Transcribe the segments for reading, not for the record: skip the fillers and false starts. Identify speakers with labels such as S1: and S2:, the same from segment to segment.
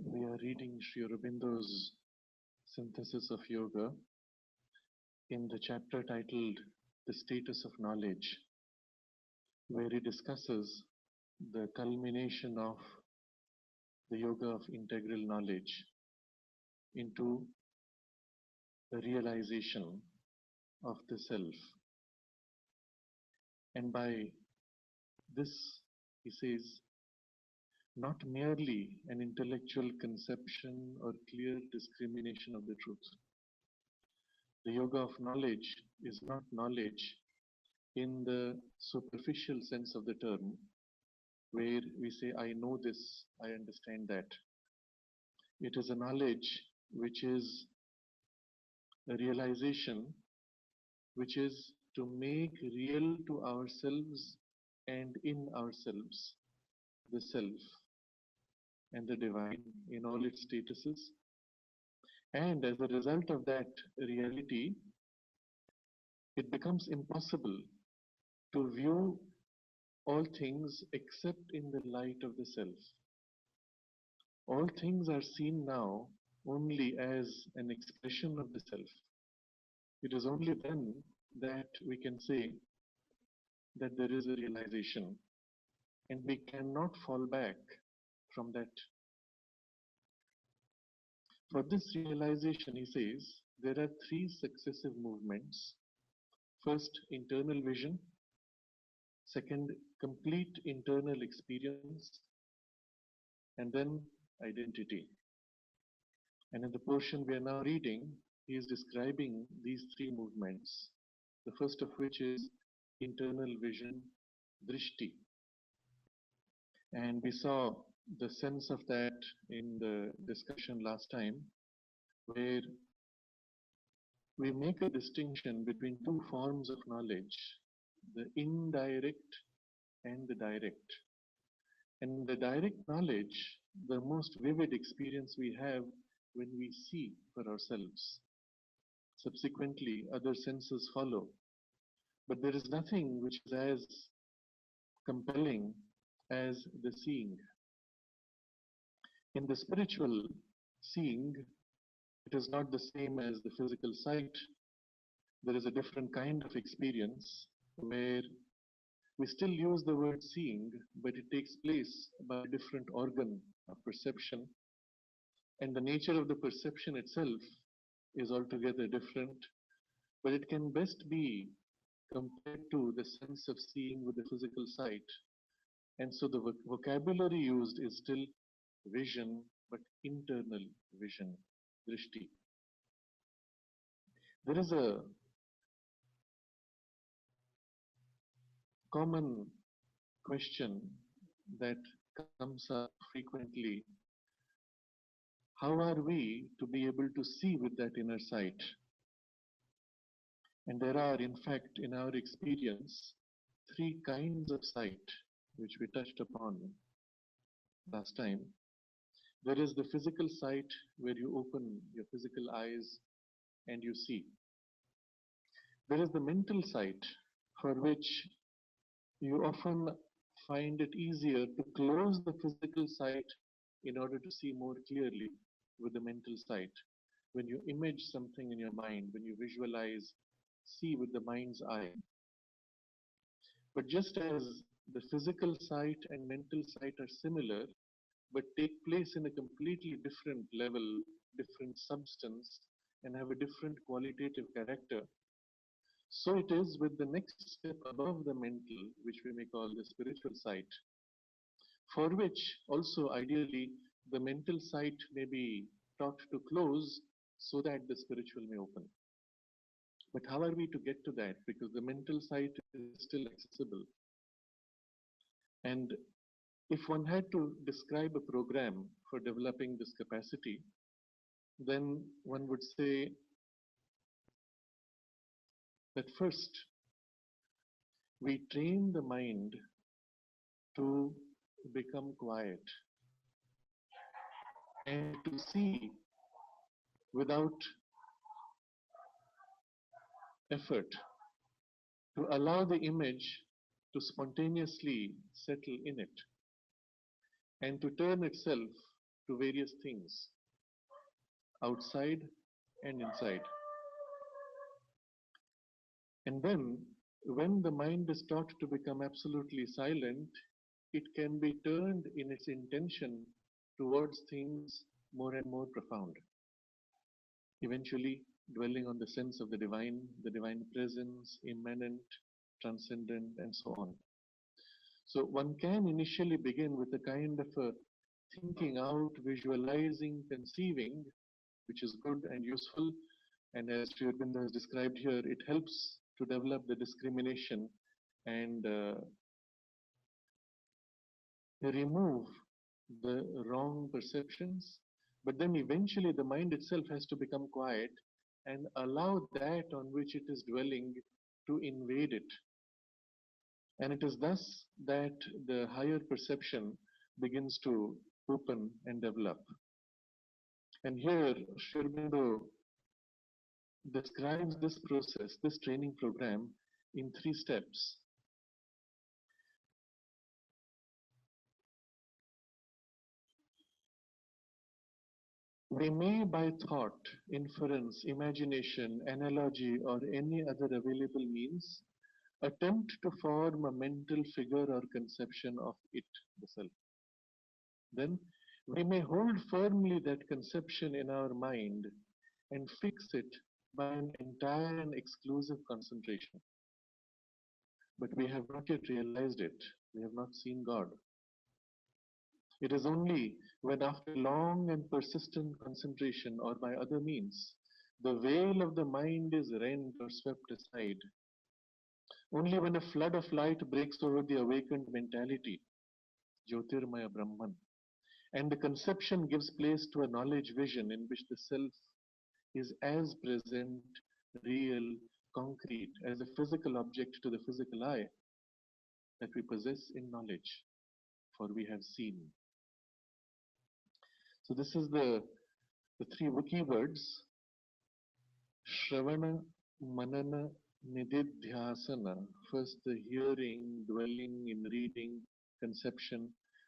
S1: We are reading Sri Aurobindo's synthesis of yoga in the chapter titled The Status of Knowledge, where he discusses the culmination of the yoga of integral knowledge into the realization of the self. And by this, he says, not merely an intellectual conception or clear discrimination of the truth. The yoga of knowledge is not knowledge in the superficial sense of the term, where we say, I know this, I understand that. It is a knowledge which is a realization which is to make real to ourselves and in ourselves the self and the divine in all its statuses. And as a result of that reality, it becomes impossible to view all things except in the light of the self. All things are seen now only as an expression of the self. It is only then that we can say that there is a realization, and we cannot fall back from that. For this realization, he says, there are three successive movements. First, internal vision. Second, complete internal experience. And then, identity. And in the portion we are now reading, he is describing these three movements. The first of which is internal vision, drishti. And we saw the sense of that in the discussion last time, where we make a distinction between two forms of knowledge, the indirect and the direct. And the direct knowledge, the most vivid experience we have when we see for ourselves. Subsequently, other senses follow. But there is nothing which is as compelling as the seeing. In the spiritual seeing, it is not the same as the physical sight. There is a different kind of experience where we still use the word seeing, but it takes place by a different organ of perception. And the nature of the perception itself is altogether different, but it can best be compared to the sense of seeing with the physical sight. And so the vocabulary used is still vision, but internal vision, drishti. There is a common question that comes up frequently. How are we to be able to see with that inner sight? And there are, in fact, in our experience, three kinds of sight, which we touched upon last time. There is the physical sight where you open your physical eyes and you see. There is the mental sight for which you often find it easier to close the physical sight in order to see more clearly with the mental sight. When you image something in your mind, when you visualize, see with the mind's eye. But just as the physical sight and mental sight are similar, but take place in a completely different level, different substance, and have a different qualitative character, so it is with the next step above the mental, which we may call the spiritual sight, for which also ideally the mental sight may be taught to close so that the spiritual may open. But how are we to get to that? Because the mental sight is still accessible. And if one had to describe a program for developing this capacity, then one would say that first we train the mind to become quiet and to see without effort, to allow the image to spontaneously settle in it and to turn itself to various things outside and inside. And then, when the mind is taught to become absolutely silent, it can be turned in its intention towards things more and more profound, eventually dwelling on the sense of the divine presence, immanent, transcendent, and so on. So one can initially begin with a kind of a thinking out, visualizing, conceiving, which is good and useful. And as Sri Aurobindo has described here, it helps to develop the discrimination and remove the wrong perceptions. But then eventually the mind itself has to become quiet and allow that on which it is dwelling to invade it. And it is thus that the higher perception begins to open and develop. And here, Sri Aurobindo describes this process, this training program, in 3 steps. We may, by thought, inference, imagination, analogy, or any other available means, attempt to form a mental figure or conception of it, the self. Then we may hold firmly that conception in our mind and fix it by an entire and exclusive concentration. But we have not yet realized it. We have not seen God. It is only when, after long and persistent concentration or by other means, the veil of the mind is rent or swept aside, only when a flood of light breaks over the awakened mentality, Jyotirmaya Brahman, and the conception gives place to a knowledge vision in which the self is as present, real, concrete as a physical object to the physical eye that we possess in knowledge, for we have seen. So this is the 3 keywords: Shravana, Manana, Nididhyasana. First the hearing, dwelling in reading, conception,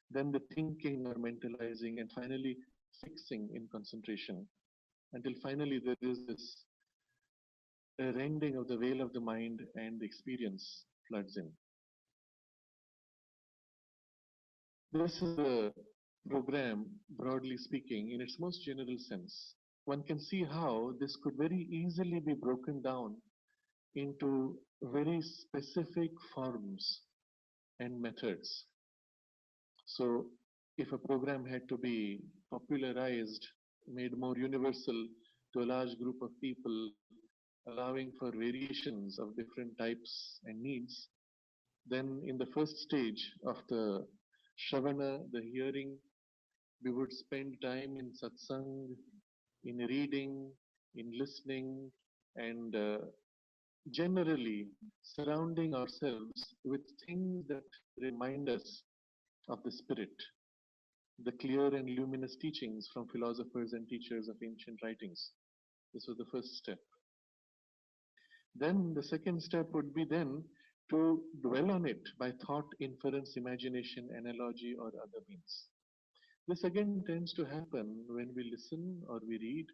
S1: then the thinking or mentalizing, and finally fixing in concentration. Until finally there is this rending of the veil of the mind and the experience floods in. This is the program, broadly speaking, in its most general sense. One can see how this could very easily be broken down into very specific forms and methods. So, if a program had to be popularized, made more universal to a large group of people, allowing for variations of different types and needs, then in the first stage of the Shravana, the hearing, we would spend time in satsang, in reading, in listening, and generally surrounding ourselves with things that remind us of the spirit. the clear and luminous teachings from philosophers and teachers of ancient writings. This was the first step. Then the second step would be then to dwell on it by thought, inference, imagination, analogy, or other means. This again tends to happen when we listen or we read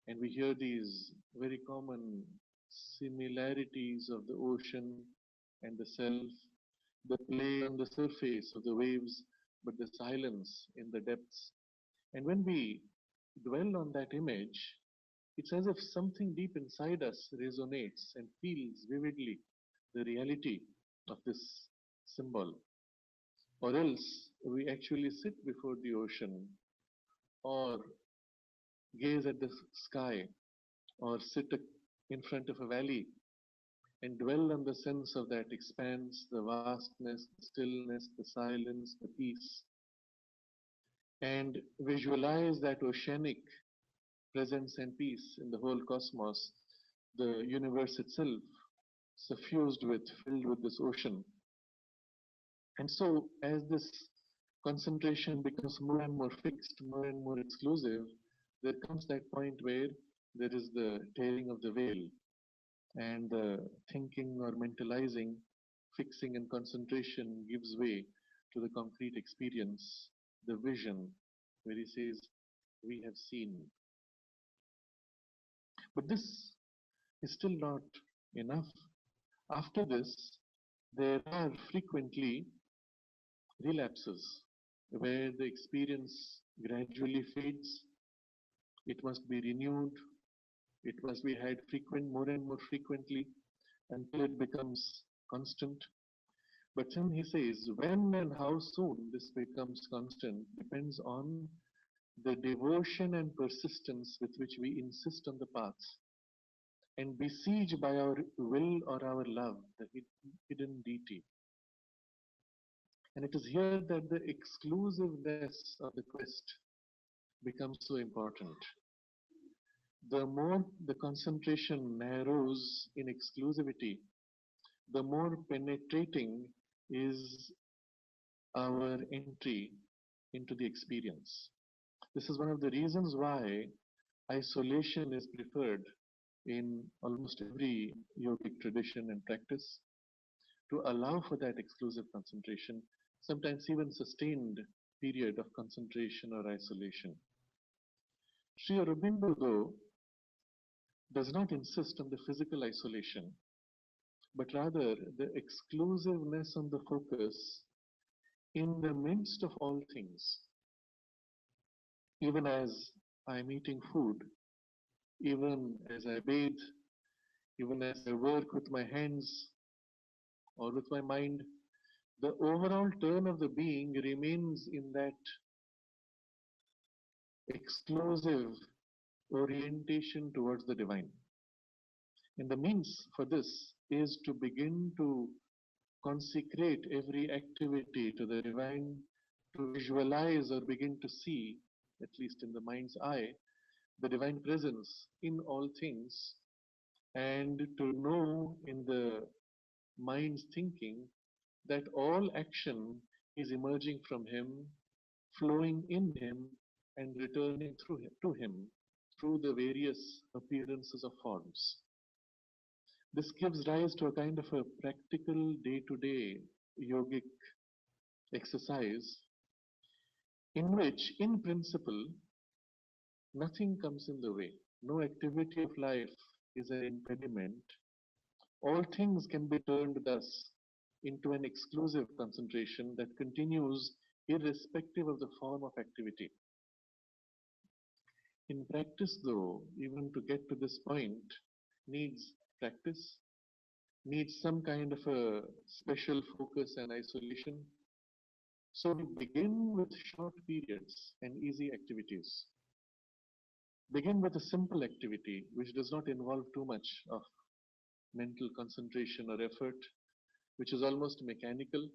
S1: and we hear these very common similarities of the ocean and the self, the play on the surface of the waves, but the silence in the depths. And when we dwell on that image, it's as if something deep inside us resonates and feels vividly the reality of this symbol. Or else we actually sit before the ocean or gaze at the sky or sit in front of a valley and dwell on the sense of that expanse, the vastness, the stillness, the silence, the peace, and visualize that oceanic presence and peace in the whole cosmos, the universe itself, suffused with, filled with this ocean. And so, as this concentration becomes more and more fixed, more and more exclusive, there comes that point where there is the tearing of the veil, and the thinking or mentalizing, fixing, and concentration gives way to the concrete experience, the vision, where he says, "We have seen." But this is still not enough. After this, there are frequently relapses where the experience gradually fades. It must be renewed. It must be had more and more frequently until it becomes constant. But then he says, when and how soon this becomes constant depends on the devotion and persistence with which we insist on the path and besiege by our will or our love the hidden deity. And it is here that the exclusiveness of the quest becomes so important. The more the concentration narrows in exclusivity, the more penetrating is our entry into the experience. This is one of the reasons why isolation is preferred in almost every yogic tradition and practice to allow for that exclusive concentration, sometimes even sustained period of concentration or isolation. Sri Aurobindo, though, does not insist on the physical isolation, but rather the exclusiveness on the focus in the midst of all things. Even as I am eating food, even as I bathe, even as I work with my hands or with my mind, the overall turn of the being remains in that exclusive orientation towards the divine. And the means for this is to begin to consecrate every activity to the divine, to visualize or begin to see, at least in the mind's eye, the divine presence in all things, and to know in the mind's thinking that all action is emerging from him, flowing in him, and returning to him through the various appearances of forms. This gives rise to a kind of a practical day-to-day yogic exercise in which, in principle, nothing comes in the way. No activity of life is an impediment. All things can be turned thus into an exclusive concentration that continues irrespective of the form of activity. In practice, though, even to get to this point, needs practice, needs some kind of a special focus and isolation. So we begin with short periods and easy activities. Begin with a simple activity which does not involve too much of mental concentration or effort, which is almost mechanical,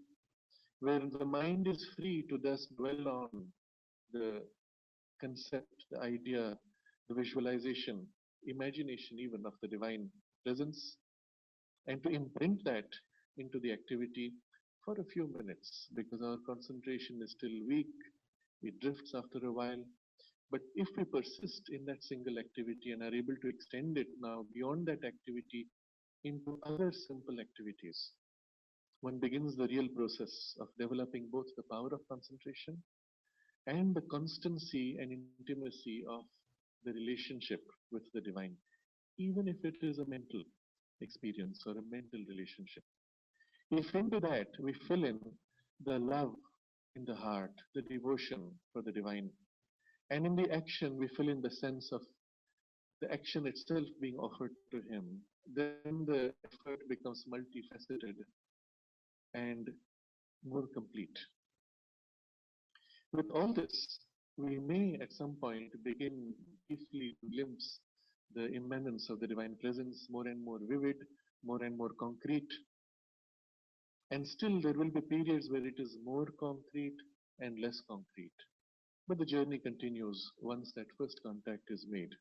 S1: where the mind is free to thus dwell on the concept, the idea, the visualization, imagination even of the divine presence, and to imprint that into the activity for a few minutes because our concentration is still weak it drifts after a while. But if we persist in that single activity and are able to extend it now beyond that activity into other simple activities, one begins the real process of developing both the power of concentration and the constancy and intimacy of the relationship with the divine, even if it is a mental experience or a mental relationship. If into that we fill in the love in the heart, the devotion for the divine, and in the action we fill in the sense of the action itself being offered to him, then the effort becomes multifaceted and more complete. With all this, we may at some point begin briefly to glimpse the immanence of the divine presence more and more vivid, more and more concrete, and still there will be periods where it is more concrete and less concrete. But the journey continues once that first contact is made.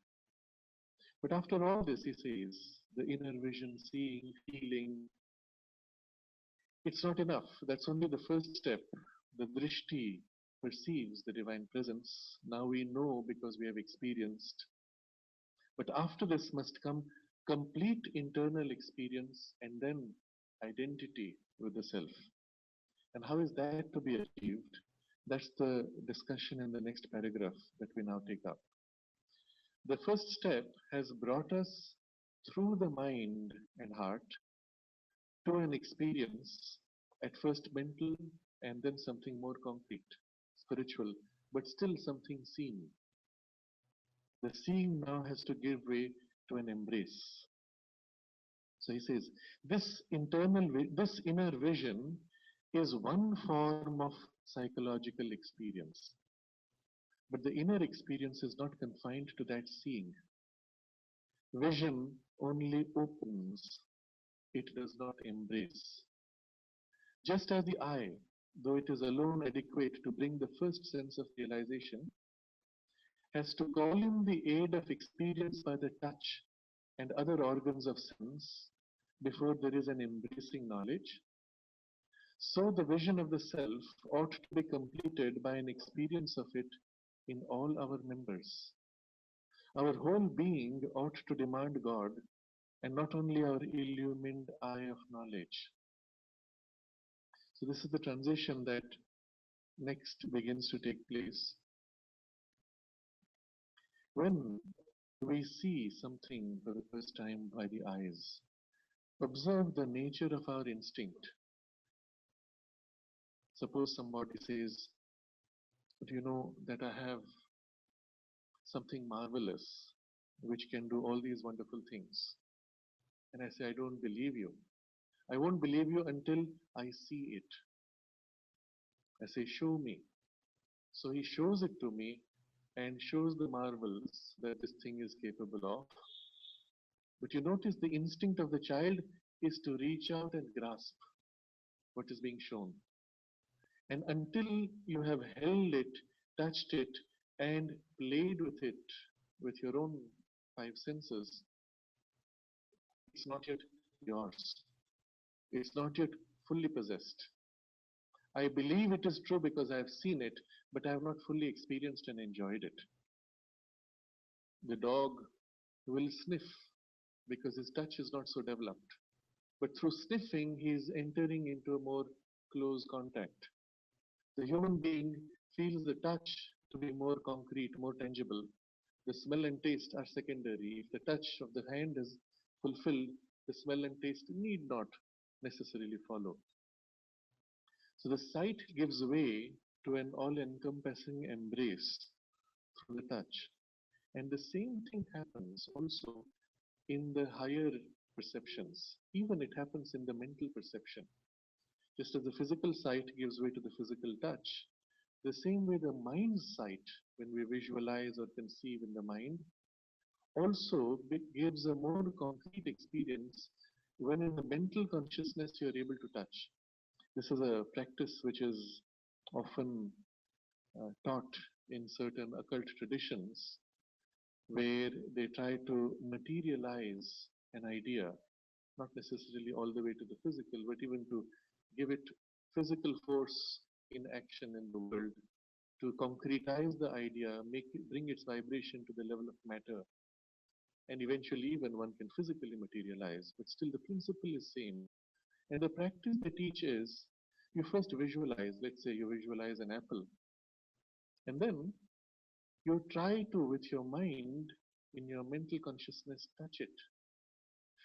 S1: But after all this, he says, the inner vision, seeing, feeling, it's not enough. That's only the first step. The drishti perceives the divine presence. Now we know because we have experienced. But after this must come complete internal experience and then identity with the self. And how is that to be achieved? That's the discussion in the next paragraph that we now take up. The first step has brought us through the mind and heart to an experience, at first mental and then something more concrete, spiritual, but still something seen. The seeing now has to give way to an embrace. So he says, this inner vision is one form of psychological experience. But the inner experience is not confined to that seeing. Vision only opens, it does not embrace. Just as the eye, though it is alone adequate to bring the first sense of realization, has to call in the aid of experience by the touch and other organs of sense before there is an embracing knowledge, so the vision of the self ought to be completed by an experience of it in all our members. Our whole being ought to demand God and not only our illumined eye of knowledge. So this is the transition that next begins to take place. When we see something for the first time by the eyes, observe the nature of our instinct. Suppose somebody says, do you know that I have something marvelous which can do all these wonderful things? And I say, I don't believe you. I won't believe you until I see it. I say, show me. So he shows it to me and shows the marvels that this thing is capable of. But you notice the instinct of the child is to reach out and grasp what is being shown. And until you have held it, touched it, and played with it with your own five senses, it's not yet yours. It's not yet fully possessed. I believe it is true because I have seen it, but I have not fully experienced and enjoyed it. The dog will sniff because his touch is not so developed. But through sniffing, he is entering into a more close contact. The human being feels the touch to be more concrete, more tangible. The smell and taste are secondary. If the touch of the hand is fulfilled, the smell and taste need not necessarily follow. So the sight gives way to an all-encompassing embrace through the touch. And the same thing happens also in the higher perceptions. Even it happens in the mental perception. Just as the physical sight gives way to the physical touch, the same way the mind's sight, when we visualize or conceive in the mind, also gives a more concrete experience when in the mental consciousness you are able to touch. This is a practice which is often taught in certain occult traditions where they try to materialize an idea, not necessarily all the way to the physical, but even to give it physical force in action in the world. to concretize the idea, bring its vibration to the level of matter, and eventually even one can physically materialize, but still the principle is same. And the practice they teach is you first visualize, let's say you visualize an apple, and then you try to, with your mind, in your mental consciousness, touch it,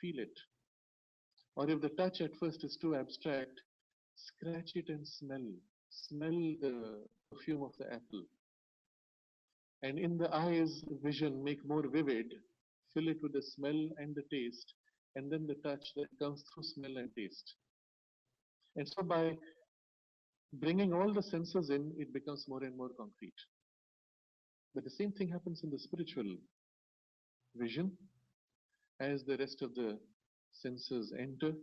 S1: feel it. Or if the touch at first is too abstract, scratch it and smell. Smell the perfume of the apple. And in the eyes, vision make more vivid, fill it with the smell and the taste, and then the touch that comes through smell and taste. And so by bringing all the senses in, it becomes more and more concrete. But the same thing happens in the spiritual vision as the rest of the senses enter,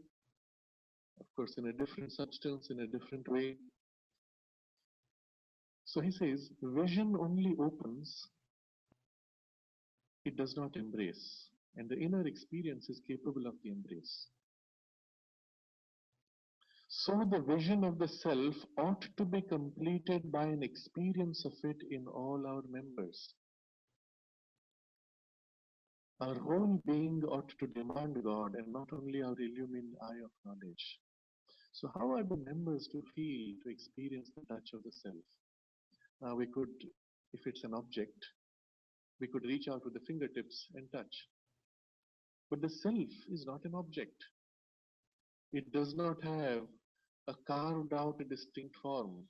S1: of course, in a different substance, in a different way. So he says, vision only opens, it does not embrace, and the inner experience is capable of the embrace. So the vision of the self ought to be completed by an experience of it in all our members. Our whole being ought to demand God and not only our illumined eye of knowledge. So how are the members to feel, to experience the touch of the self? Now we could, if it's an object, we could reach out with the fingertips and touch. But the self is not an object. It does not have a carved out distinct form.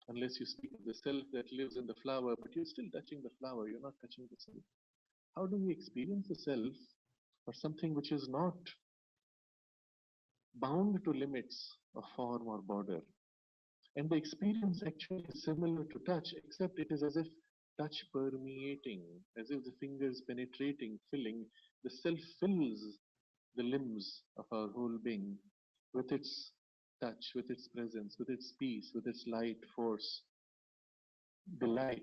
S1: Unless you speak of the self that lives in the flower, but you're still touching the flower, you're not touching the self. How do we experience the self or something which is not bound to limits of form or border? And the experience actually is similar to touch, except it is as if touch permeating, as if the fingers penetrating, filling, the self fills the limbs of our whole being with its touch, with its presence, with its peace, with its light, force, delight,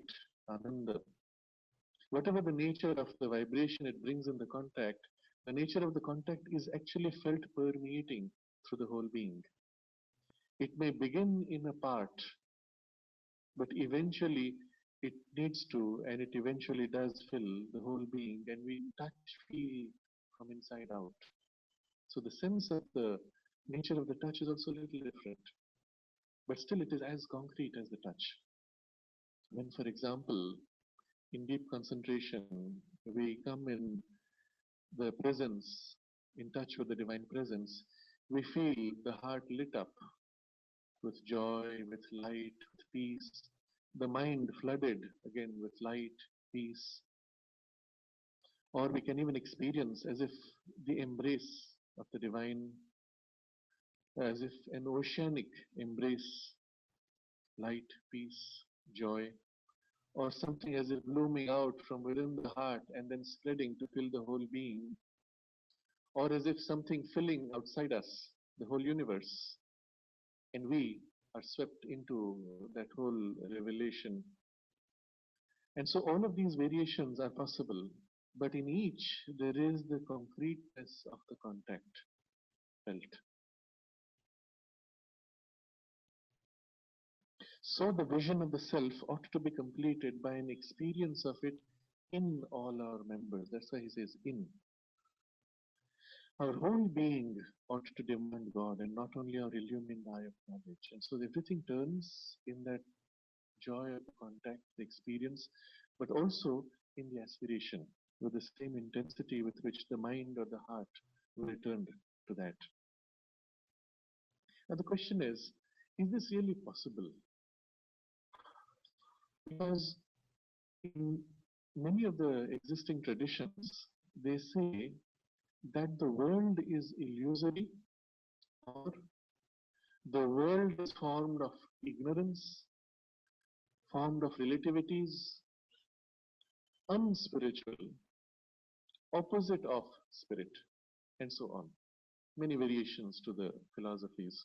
S1: ananda. Whatever the nature of the vibration it brings in the contact, the nature of the contact is actually felt permeating through the whole being. It may begin in a part, but eventually it needs to, and it eventually does fill the whole being, and we touch, feel from inside out. So the sense of the nature of the touch is also a little different, but still it is as concrete as the touch. When, for example, in deep concentration, we come in the presence, in touch with the divine presence, we feel the heart lit up with joy, with light, with peace, the mind flooded again with light, peace, or we can even experience as if the embrace of the divine, as if an oceanic embrace, light, peace, joy, or something as if blooming out from within the heart and then spreading to fill the whole being, or as if something filling outside us, the whole universe, and we are swept into that whole revelation. And so all of these variations are possible, but in each there is the concreteness of the contact felt. So the vision of the self ought to be completed by an experience of it in all our members. That's why he says in. Our whole being ought to demand God and not only our illumined eye of knowledge. And so everything turns in that joy of the contact, the experience, but also in the aspiration with the same intensity with which the mind or the heart will return to that. Now the question is this really possible? Because in many of the existing traditions, they say that the world is illusory or the world is formed of ignorance, formed of relativities, unspiritual, opposite of spirit, and so on. Many variations to the philosophies.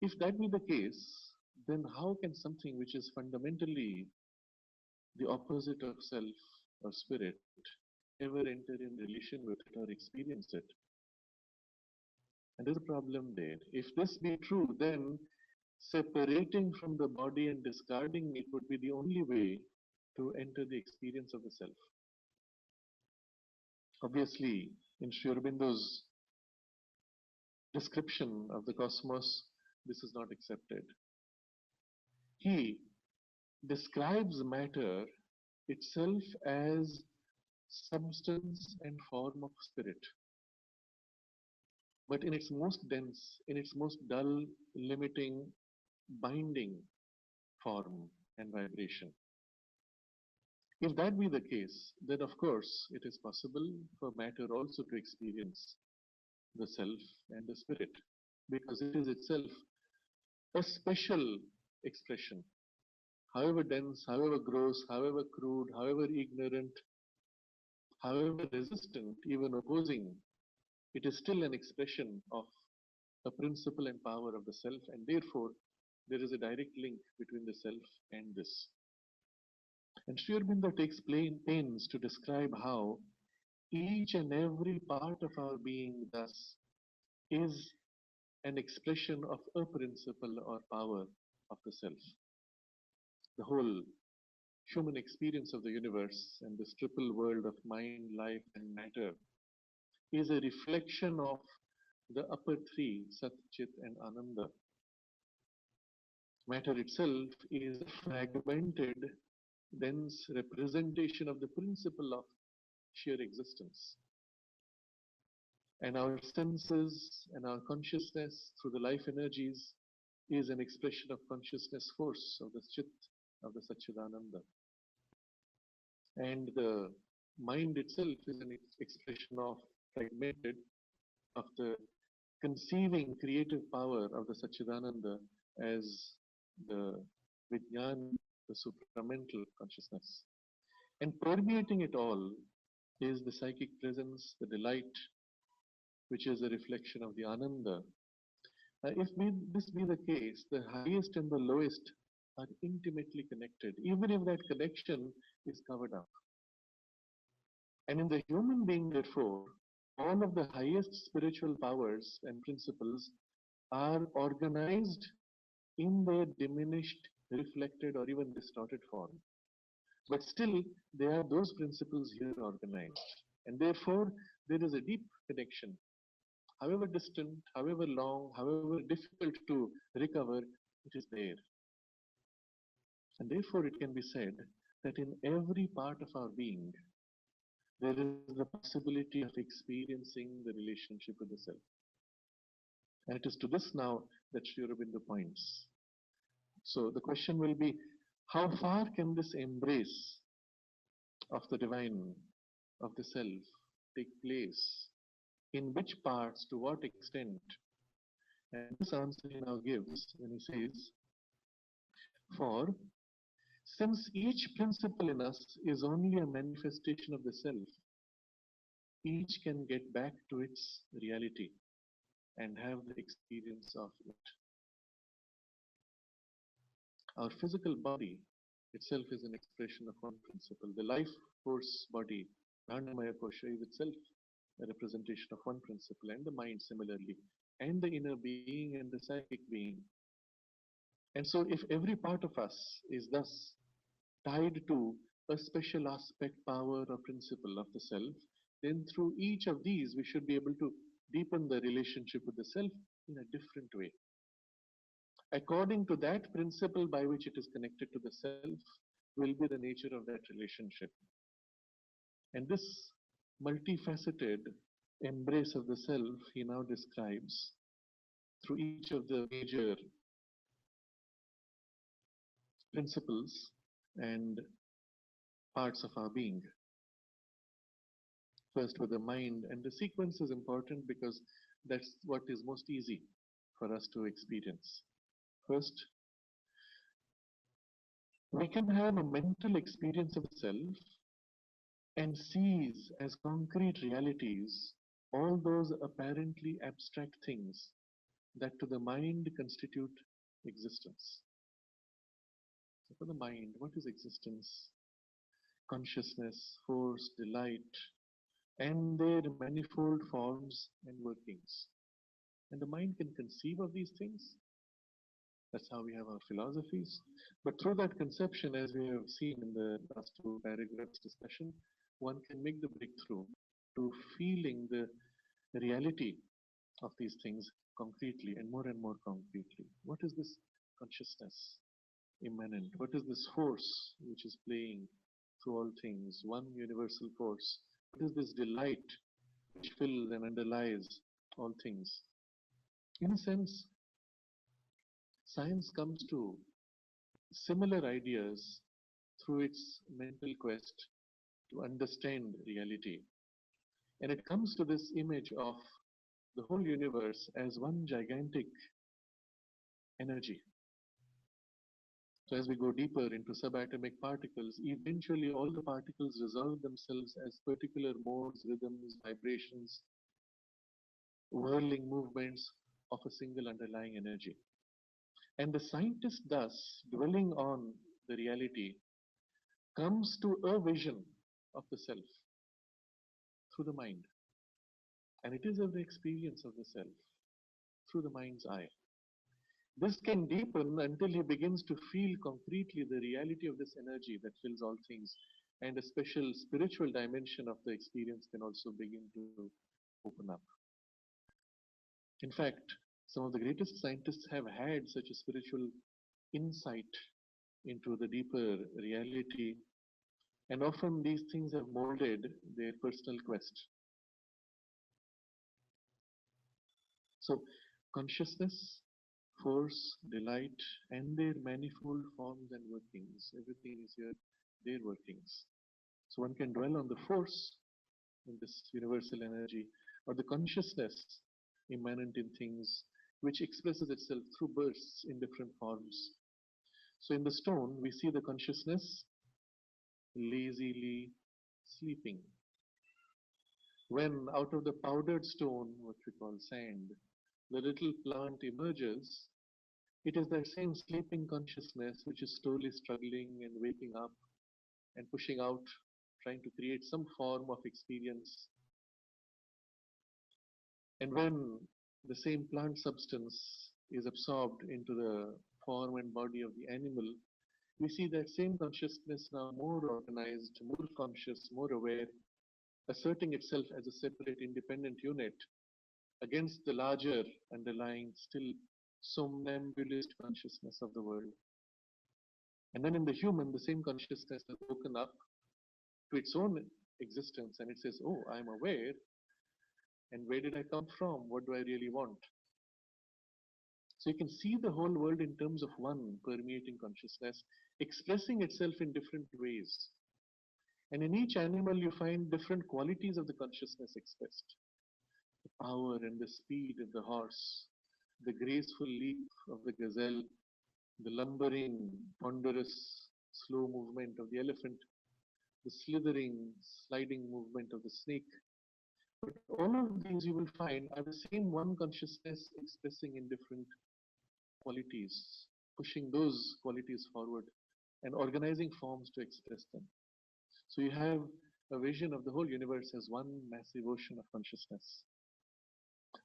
S1: If that be the case, then how can something which is fundamentally the opposite of self or spirit ever enter in relation with it or experience it? And there's a problem there. If this be true, then separating from the body and discarding it would be the only way to enter the experience of the self. Obviously, in Sri Aurobindo's description of the cosmos, this is not accepted. He describes matter itself as substance and form of spirit, but in its most dense, in its most dull, limiting, binding form and vibration. If that be the case, then of course it is possible for matter also to experience the self and the spirit, because it is itself a special expression. However dense, however gross, however crude, however ignorant, however resistant, even opposing, it is still an expression of a principle and power of the self, and therefore there is a direct link between the self and this. And Sri Aurobindo takes pains to describe how each and every part of our being thus is an expression of a principle or power of the self. The whole human experience of the universe and this triple world of mind, life, and matter is a reflection of the upper three, Sat, Chit, and Ananda. Matter itself is a fragmented, dense representation of the principle of sheer existence. And our senses and our consciousness through the life energies is an expression of consciousness force of the Chit, of the Satchidananda. And the mind itself is an expression of fragmented, of the conceiving creative power of the Satchidananda as the Vijnana, the supramental consciousness. And permeating it all is the psychic presence, the delight, which is a reflection of the Ananda. This be the case, the highest and the lowest are intimately connected, even if that connection is covered up. And in the human being, therefore, all of the highest spiritual powers and principles are organized in their diminished, reflected, or even distorted form. But still, they are those principles here organized. And therefore, there is a deep connection. However distant, however long, however difficult to recover, it is there. And therefore, it can be said that in every part of our being, there is the possibility of experiencing the relationship with the self. And it is to this now that Sri Aurobindo points. So the question will be, how far can this embrace of the divine, of the self, take place? In which parts, to what extent? And this answer he now gives when he says, for since each principle in us is only a manifestation of the self, each can get back to its reality and have the experience of it. Our physical body itself is an expression of one principle. The life force body, Pranamaya Kosha, is itself a representation of one principle, and the mind similarly, and the inner being and the psychic being. And so if every part of us is thus tied to a special aspect, power, or principle of the self, then through each of these we should be able to deepen the relationship with the self in a different way. According to that principle by which it is connected to the self will be the nature of that relationship. And this multifaceted embrace of the self he now describes through each of the major principles and parts of our being. First with the mind, and the sequence is important because that's what is most easy for us to experience. First, we can have a mental experience of self and seize as concrete realities all those apparently abstract things that to the mind constitute existence. So for the mind, what is existence? Consciousness, force, delight, and their manifold forms and workings. And the mind can conceive of these things. That's how we have our philosophies. But through that conception, as we have seen in the last two paragraphs discussion, one can make the breakthrough to feeling the reality of these things concretely and more concretely. What is this consciousness immanent? What is this force which is playing through all things? One universal force. What is this delight which fills and underlies all things? In a sense, science comes to similar ideas through its mental quest to understand reality. And it comes to this image of the whole universe as one gigantic energy. So as we go deeper into subatomic particles, eventually all the particles resolve themselves as particular modes, rhythms, vibrations, whirling movements of a single underlying energy. And the scientist thus, dwelling on the reality, comes to a vision of the self through the mind. And it is of the experience of the self through the mind's eye. This can deepen until he begins to feel concretely the reality of this energy that fills all things. And a special spiritual dimension of the experience can also begin to open up. In fact, some of the greatest scientists have had such a spiritual insight into the deeper reality, and often these things have molded their personal quest. So, consciousness, force, delight, and their manifold forms and workings, everything is here, their workings. So, one can dwell on the force in this universal energy, or the consciousness immanent in things, which expresses itself through bursts in different forms. So, in the stone, we see the consciousness lazily sleeping. When out of the powdered stone, what we call sand, the little plant emerges, it is that same sleeping consciousness which is slowly struggling and waking up and pushing out, trying to create some form of experience. And when the same plant substance is absorbed into the form and body of the animal, we see that same consciousness now more organized, more conscious, more aware, asserting itself as a separate independent unit against the larger underlying still somnambulist consciousness of the world. And then in the human, the same consciousness has woken up to its own existence and it says, oh, I'm aware, and where did I come from? What do I really want? So you can see the whole world in terms of one permeating consciousness, expressing itself in different ways. And in each animal, you find different qualities of the consciousness expressed. The power and the speed of the horse, the graceful leap of the gazelle, the lumbering, ponderous, slow movement of the elephant, the slithering, sliding movement of the snake. But all of these you will find are the same one consciousness expressing in different qualities, pushing those qualities forward and organizing forms to express them. So you have a vision of the whole universe as one massive ocean of consciousness.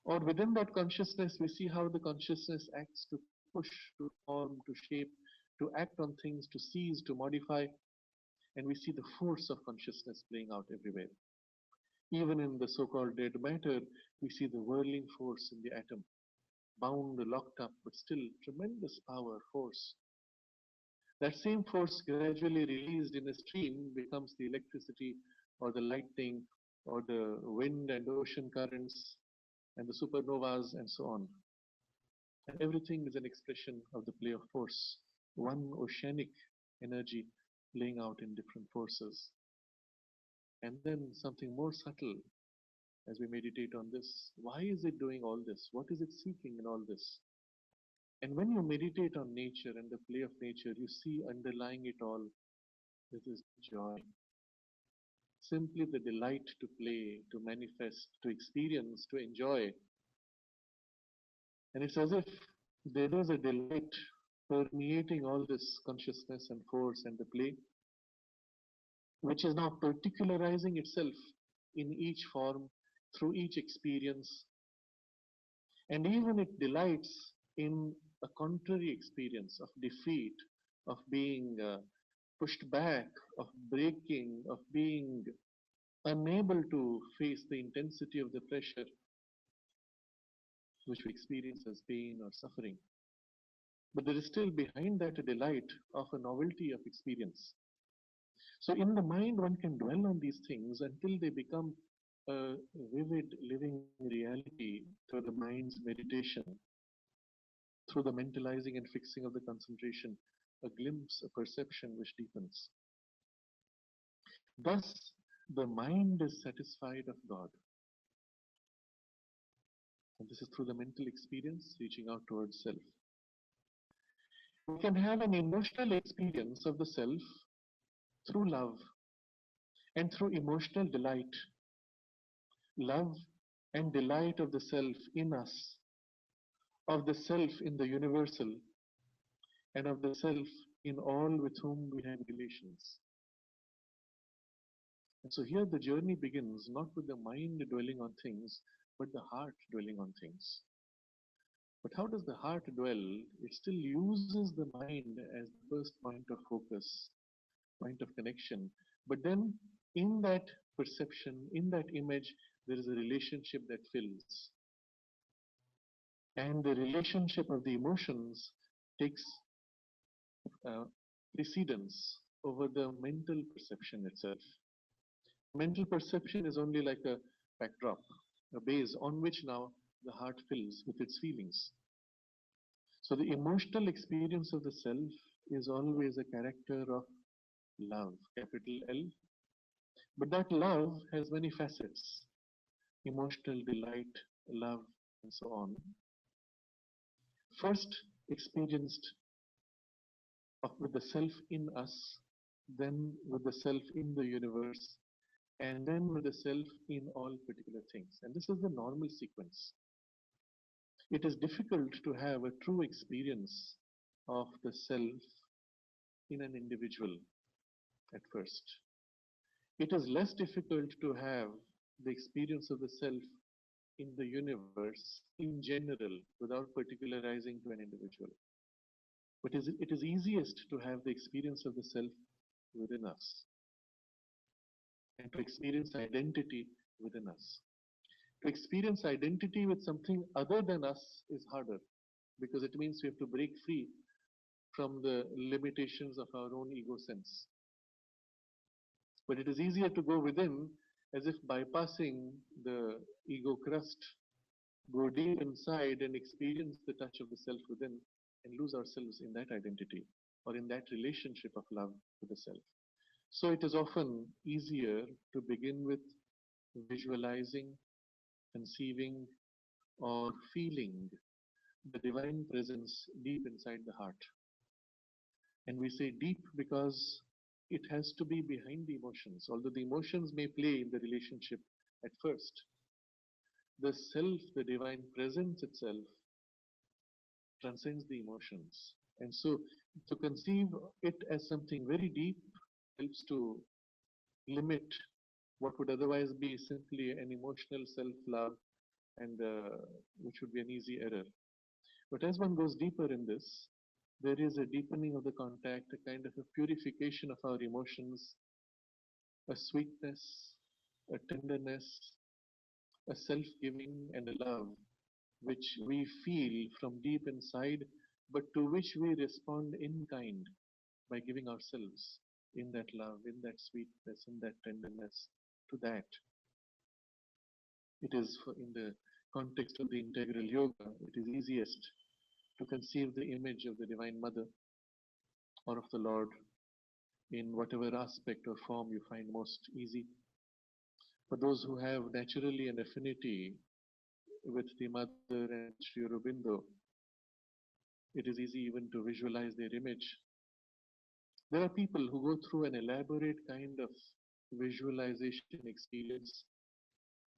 S1: Or within that consciousness, we see how the consciousness acts to push, to form, to shape, to act on things, to seize, to modify, and we see the force of consciousness playing out everywhere. Even in the so-called dead matter, we see the whirling force in the atom, bound, locked up, but still tremendous power, force. That same force gradually released in a stream becomes the electricity or the lightning or the wind and ocean currents and the supernovas and so on. And everything is an expression of the play of force, one oceanic energy playing out in different forces. And then something more subtle as we meditate on this. Why is it doing all this? What is it seeking in all this? And when you meditate on nature and the play of nature, you see underlying it all is this joy. Simply the delight to play, to manifest, to experience, to enjoy. And it's as if there is a delight permeating all this consciousness and force and the play, which is now particularizing itself in each form, through each experience. And even it delights in a contrary experience of defeat, of being pushed back, of breaking, of being unable to face the intensity of the pressure which we experience as pain or suffering. But there is still behind that a delight of a novelty of experience. So in the mind, one can dwell on these things until they become a vivid living reality through the mind's meditation, through the mentalizing and fixing of the concentration, a glimpse, a perception which deepens. Thus, the mind is satisfied of God. And this is through the mental experience reaching out towards self. We can have an emotional experience of the self through love and through emotional delight. Love and delight of the self in us, of the self in the universal, and of the self in all with whom we have relations. And so here the journey begins not with the mind dwelling on things, but the heart dwelling on things. But how does the heart dwell? It still uses the mind as the first point of focus, point of connection. But then in that perception, in that image, there is a relationship that fills. And the relationship of the emotions takes uh, precedence over the mental perception itself. Mental perception is only like a backdrop, a base on which now the heart fills with its feelings. So the emotional experience of the self is always a character of love, capital L. But that love has many facets, emotional delight, love, and so on. First experienced with the self in us, then with the self in the universe, and then with the self in all particular things. And this is the normal sequence. It is difficult to have a true experience of the self in an individual at first. It is less difficult to have the experience of the self in the universe in general without particularizing to an individual. But it is easiest to have the experience of the self within us and to experience identity within us. To experience identity with something other than us is harder because it means we have to break free from the limitations of our own ego sense. But it is easier to go within as if bypassing the ego crust, go deep inside and experience the touch of the self within and lose ourselves in that identity or in that relationship of love to the self. So it is often easier to begin with visualizing, conceiving, or feeling the divine presence deep inside the heart. And we say deep because it has to be behind the emotions, although the emotions may play in the relationship at first. The self, the divine presence itself, transcends the emotions. And so to conceive it as something very deep helps to limit what would otherwise be simply an emotional self-love and which would be an easy error. But as one goes deeper in this, there is a deepening of the contact, a kind of a purification of our emotions, a sweetness, a tenderness, a self-giving and a love which we feel from deep inside, but to which we respond in kind by giving ourselves in that love, in that sweetness, in that tenderness, to that. It is in the context of the integral yoga, it is easiest to conceive the image of the Divine Mother or of the Lord in whatever aspect or form you find most easy. For those who have naturally an affinity with the Mother and Sri Aurobindo, it is easy even to visualize their image. There are people who go through an elaborate kind of visualization experience.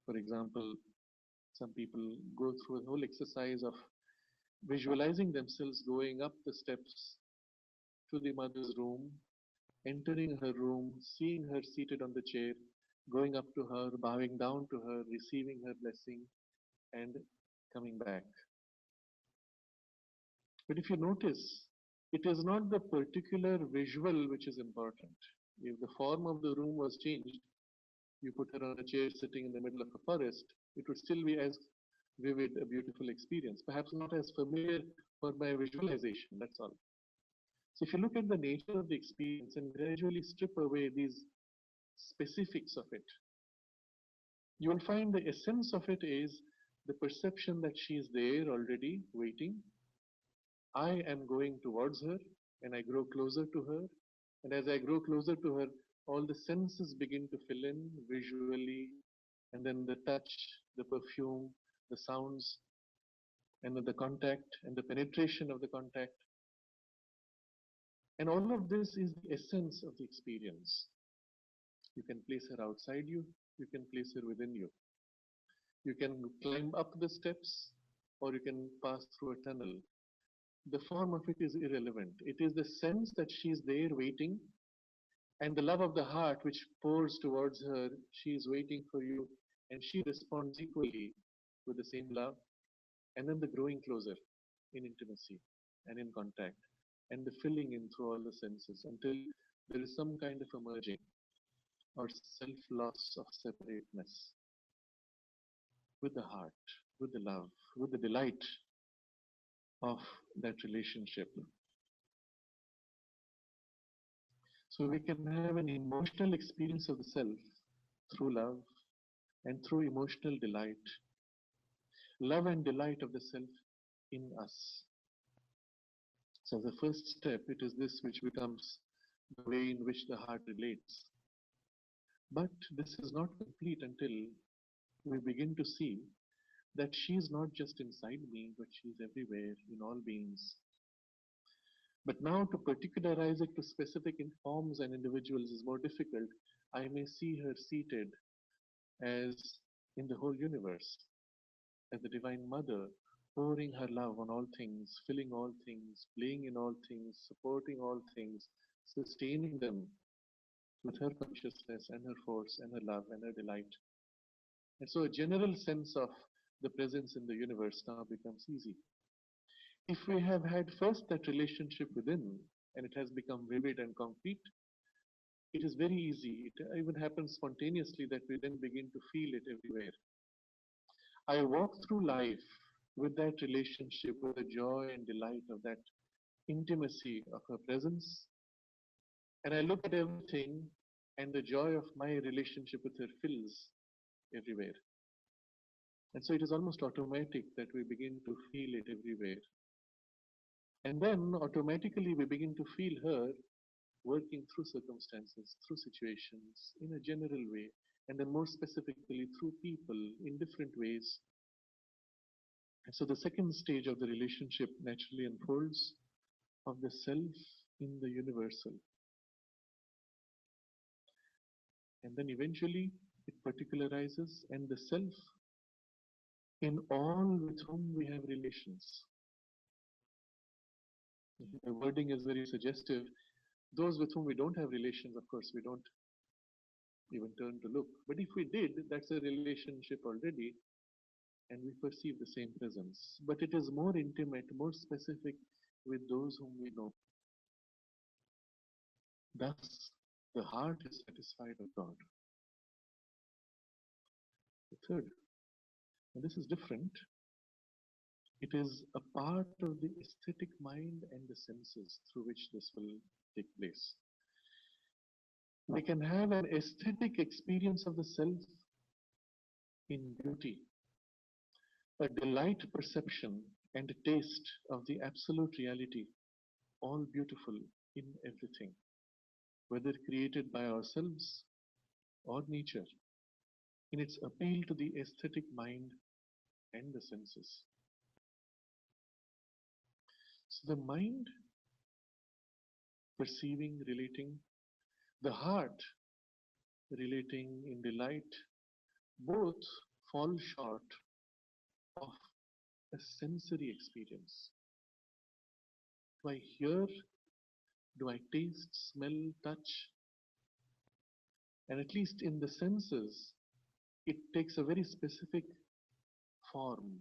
S1: For example, some people go through a whole exercise of visualizing themselves going up the steps to the mother's room, entering her room, seeing her seated on the chair, going up to her, bowing down to her, receiving her blessing, and coming back. But if you notice, it is not the particular visual which is important. If the form of the room was changed, you put her on a chair sitting in the middle of a forest, it would still be as vivid, a beautiful experience. Perhaps not as familiar for my visualization, that's all. So if you look at the nature of the experience and gradually strip away these specifics of it, you will find the essence of it is the perception that she is there already waiting. I am going towards her and I grow closer to her. And as I grow closer to her, all the senses begin to fill in visually, and then the touch, the perfume, the sounds, and then the contact and the penetration of the contact. And all of this is the essence of the experience. You can place her outside you, you can place her within you. You can climb up the steps or you can pass through a tunnel. The form of it is irrelevant. It is the sense that she is there waiting, and the love of the heart which pours towards her. She is waiting for you, and she responds equally with the same love. And then the growing closer in intimacy and in contact, and the filling in through all the senses until there is some kind of a merging or self loss of separateness with the heart, with the love, with the delight of that relationship. So we can have an emotional experience of the self through love and through emotional delight. Love and delight of the self in us. So the first step, it is this which becomes the way in which the heart relates. But this is not complete until we begin to see that she is not just inside me, but she is everywhere in all beings. But now to particularize it to specific forms and individuals is more difficult. I may see her seated as in the whole universe, as the Divine Mother, pouring her love on all things, filling all things, playing in all things, supporting all things, sustaining them with her consciousness and her force and her love and her delight. And so a general sense of the presence in the universe now becomes easy. If we have had first that relationship within, and it has become vivid and concrete, it is very easy. It even happens spontaneously that we then begin to feel it everywhere. I walk through life with that relationship, with the joy and delight of that intimacy of her presence, and I look at everything, and the joy of my relationship with her fills everywhere. And so it is almost automatic that we begin to feel it everywhere. And then automatically we begin to feel her working through circumstances, through situations, in a general way, and then more specifically through people in different ways. And so the second stage of the relationship naturally unfolds of the self in the universal. And then eventually it particularizes, and the self in all with whom we have relations. The wording is very suggestive. Those with whom we don't have relations, of course, we don't even turn to look. But if we did, that's a relationship already, and we perceive the same presence. But it is more intimate, more specific with those whom we know. Thus, the heart is satisfied with God. The third, and this is different, it is a part of the aesthetic mind and the senses through which this will take place. We can have an aesthetic experience of the self in beauty, a delight perception and a taste of the absolute reality, all beautiful in everything, whether created by ourselves or nature, in its appeal to the aesthetic mind and the senses. So the mind perceiving, relating, the heart relating in delight, both fall short of a sensory experience. Do I hear? Do I taste, smell, touch? And at least in the senses, it takes a very specific form.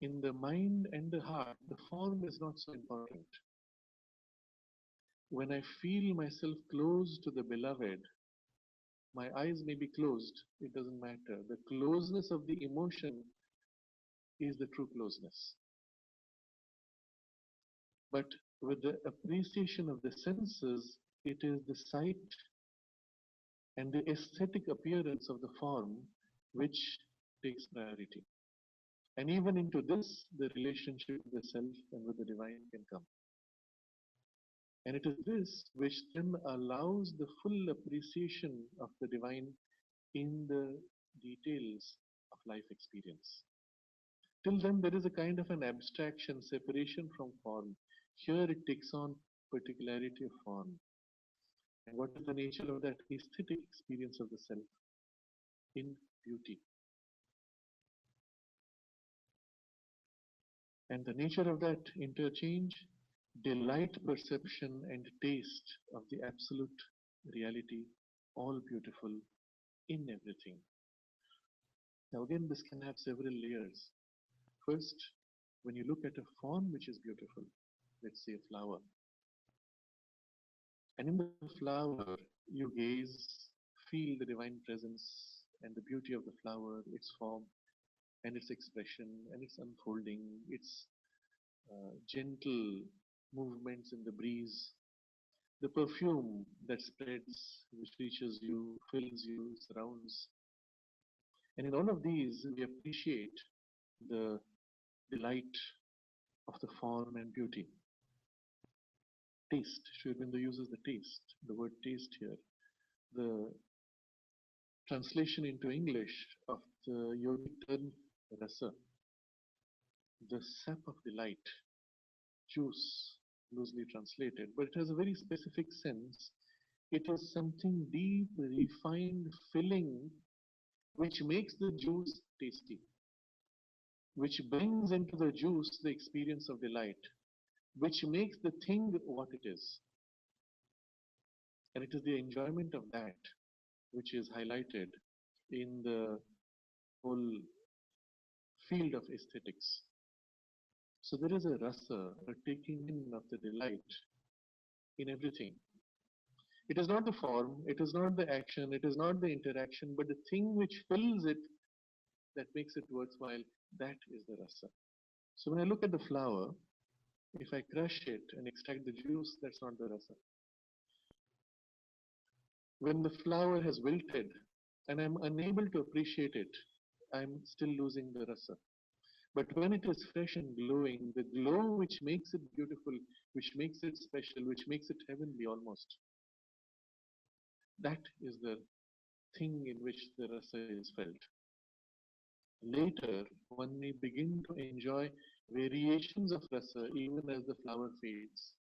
S1: in the mind and the heart, the form is not so important. When I feel myself close to the beloved, my eyes may be closed, it doesn't matter. The closeness of the emotion is the true closeness. But with the appreciation of the senses, it is the sight and the aesthetic appearance of the form which takes priority. And even into this, the relationship with the self and with the divine can come. And it is this which then allows the full appreciation of the divine in the details of life experience. Till then, there is a kind of an abstraction, separation from form. Here it takes on particularity of form. And what is the nature of that aesthetic experience of the self in beauty? And the nature of that interchange, delight, perception, and taste of the absolute reality, all beautiful in everything. Now, again, this can have several layers. First, when you look at a form which is beautiful, let's say a flower, and in the flower, you gaze, feel the divine presence and the beauty of the flower, its form, and its expression, and its unfolding, its gentle movements in the breeze, the perfume that spreads, which reaches you, fills you, surrounds. And in all of these, we appreciate the delight of the form and beauty. Taste, Sri Aurobindo uses the word taste here. The translation into English of the yogic term rasa, the sap of delight, juice, loosely translated, but it has a very specific sense. It is something deep, refined, filling, which makes the juice tasty, which brings into the juice the experience of delight, which makes the thing what it is. And it is the enjoyment of that which is highlighted in the whole field of aesthetics. So there is a rasa, a taking in of the delight in everything. It is not the form, it is not the action, it is not the interaction, but the thing which fills it that makes it worthwhile, that is the rasa. So when I look at the flower, if I crush it and extract the juice, that's not the rasa. When the flower has wilted and I'm unable to appreciate it, I'm still losing the rasa. But when it is fresh and glowing, the glow which makes it beautiful, which makes it special, which makes it heavenly almost, that is the thing in which the rasa is felt. Later, one may begin to enjoy variations of rasa even as the flower fades,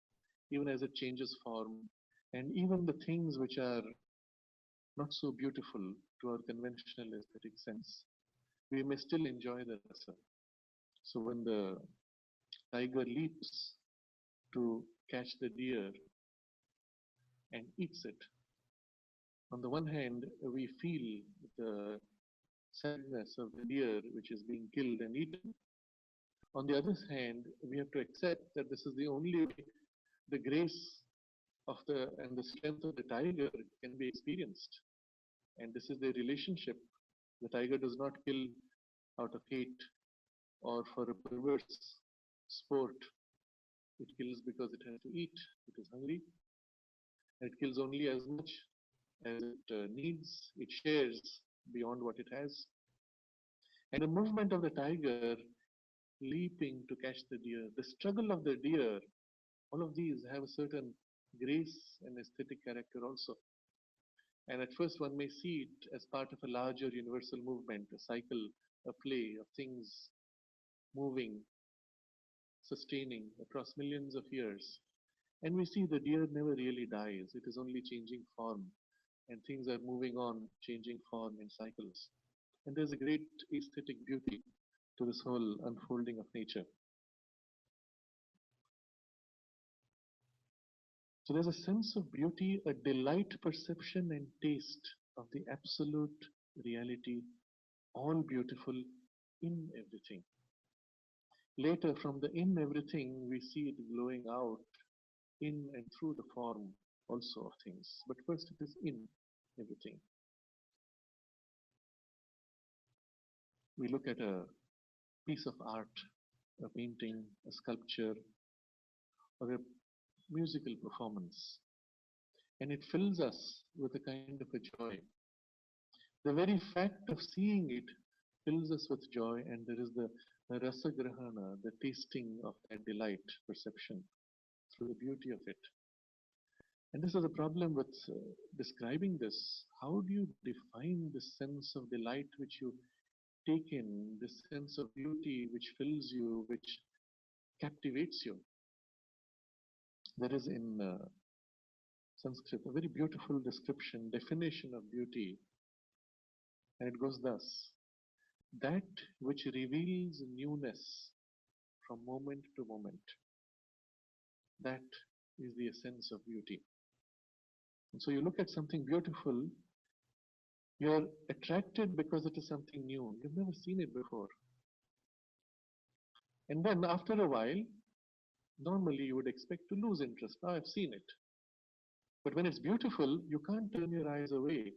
S1: even as it changes form, and even the things which are not so beautiful to our conventional aesthetic sense, we may still enjoy the rasa. So when the tiger leaps to catch the deer and eats it, on the one hand, we feel the sadness of the deer which is being killed and eaten. On the other hand, we have to accept that this is the only way the grace of the and the strength of the tiger can be experienced. And this is the relationship. The tiger does not kill out of hate or for a perverse sport. It kills because it has to eat. It is hungry. And it kills only as much as it needs. It shares beyond what it has. And the movement of the tiger leaping to catch the deer, the struggle of the deer, all of these have a certain grace and aesthetic character also. And at first one may see it as part of a larger universal movement, a cycle, a play of things moving, sustaining across millions of years. And we see the deer never really dies, it is only changing form, and things are moving on, changing form in cycles. And there's a great aesthetic beauty to this whole unfolding of nature. So there's a sense of beauty, a delight, perception, and taste of the absolute reality, all beautiful in everything. Later, from the in everything, we see it glowing out in and through the form also of things. But first, it is in everything. We look at a piece of art, a painting, a sculpture, or a musical performance, and it fills us with a kind of a joy. The very fact of seeing it fills us with joy, and there is the rasagrahana, the tasting of that delight, perception through the beauty of it. And this is a problem with describing this. How do you define the sense of delight which you take in, the sense of beauty which fills you, which captivates you? There is in Sanskrit a very beautiful description, definition of beauty, and it goes thus: that which reveals newness from moment to moment. That is the essence of beauty. And so you look at something beautiful, you're attracted because it is something new. You've never seen it before. And then after a while, normally you would expect to lose interest. Now I've seen it. But when it's beautiful, you can't turn your eyes away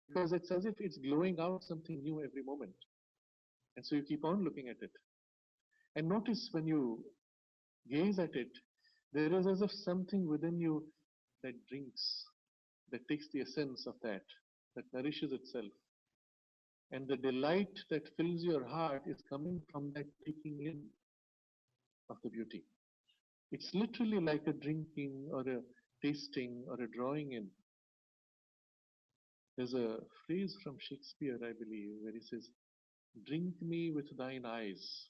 S1: because it's as if it's glowing out something new every moment. And so you keep on looking at it. And notice when you gaze at it, there is as if something within you that drinks, that takes the essence of that nourishes itself. And the delight that fills your heart is coming from that taking in of the beauty. It's literally like a drinking or a tasting or a drawing in. There's a phrase from Shakespeare, I believe, where he says, "Drink me with thine eyes."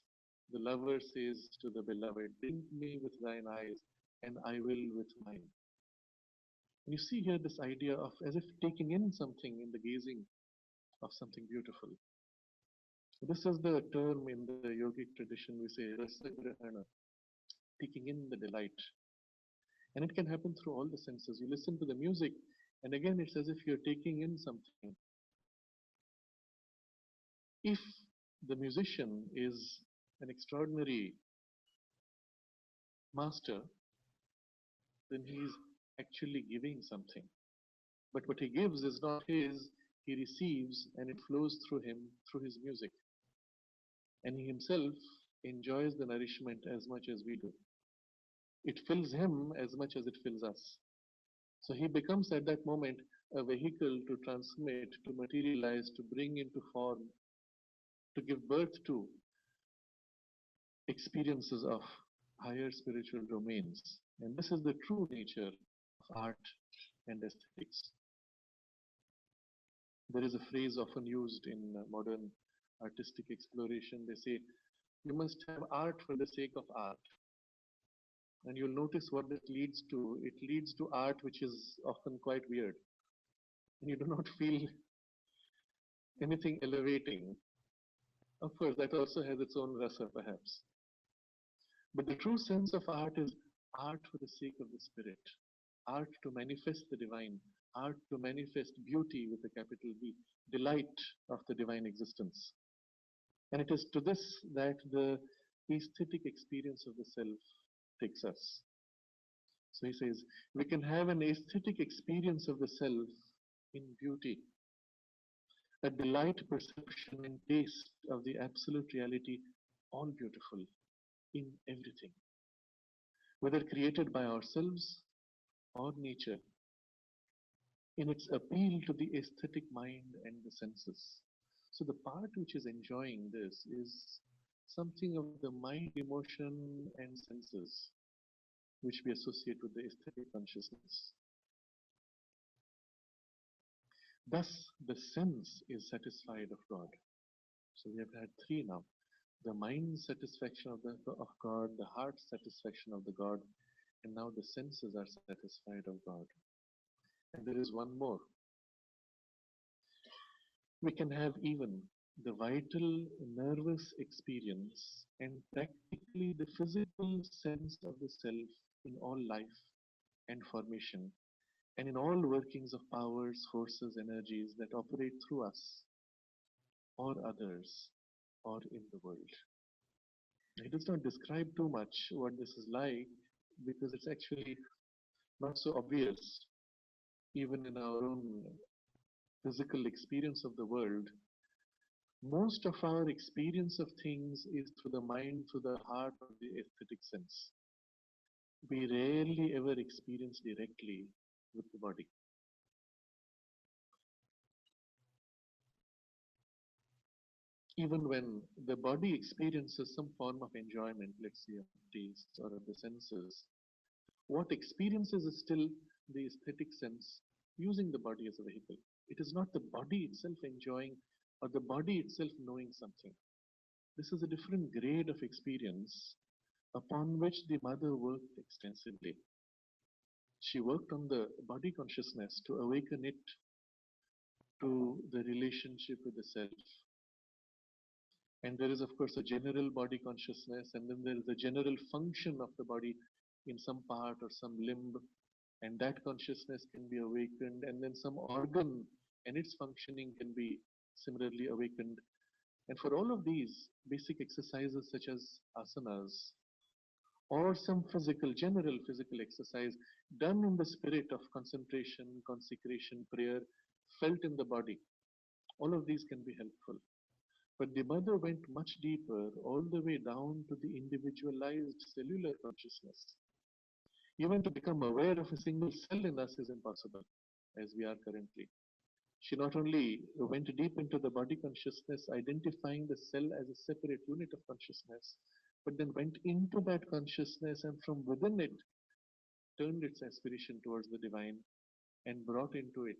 S1: The lover says to the beloved, "Drink me with thine eyes, and I will with mine." And you see here this idea of as if taking in something in the gazing of something beautiful. This is the term in the yogic tradition we say rasagrahana, taking in the delight. And it can happen through all the senses. You listen to the music, and again it's as if you're taking in something. If the musician is an extraordinary master, then he is actually giving something. But what he gives is not his, he receives, and it flows through him, through his music. And he himself enjoys the nourishment as much as we do. It fills him as much as it fills us. So he becomes at that moment a vehicle to transmit, to materialize, to bring into form, to give birth to experiences of higher spiritual domains. And this is the true nature of art and aesthetics. There is a phrase often used in modern artistic exploration. They say, you must have art for the sake of art. And you'll notice what this leads to. It leads to art which is often quite weird. And you do not feel anything elevating. Of course, that also has its own rasa, perhaps. But the true sense of art is art for the sake of the spirit, art to manifest the divine, art to manifest beauty with a capital B, delight of the divine existence. And it is to this that the aesthetic experience of the self takes us. So he says, we can have an aesthetic experience of the self in beauty, a delight, perception, and taste of the absolute reality, all beautiful in everything, whether created by ourselves or nature, in its appeal to the aesthetic mind and the senses. So the part which is enjoying this is something of the mind, emotion, and senses which we associate with the aesthetic consciousness. Thus, the sense is satisfied of God. So we have had three now. The mind satisfaction of God, the heart satisfaction of the God, and now the senses are satisfied of God. And there is one more. We can have even the vital nervous experience and practically the physical sense of the self in all life and formation and in all workings of powers, forces, energies that operate through us or others or in the world. He does not describe too much what this is like because it's actually not so obvious, even in our own physical experience of the world. Most of our experience of things is through the mind, through the heart, or the aesthetic sense. We rarely ever experience directly with the body. Even when the body experiences some form of enjoyment, let's say of taste or of the senses, what experiences is still the aesthetic sense using the body as a vehicle. It is not the body itself enjoying or the body itself knowing something. This is a different grade of experience upon which the mother worked extensively. She worked on the body consciousness to awaken it to the relationship with the self. And there is, of course, a general body consciousness, and then there is a general function of the body in some part or some limb, and that consciousness can be awakened, and then some organ and its functioning can be similarly awakened. And for all of these basic exercises, such as asanas, or some general physical exercise done in the spirit of concentration, consecration, prayer, felt in the body, all of these can be helpful. But the mother went much deeper, all the way down to the individualized cellular consciousness. Even to become aware of a single cell in us is impossible, as we are currently. She not only went deep into the body consciousness, identifying the cell as a separate unit of consciousness, but then went into that consciousness and from within it turned its aspiration towards the divine and brought into it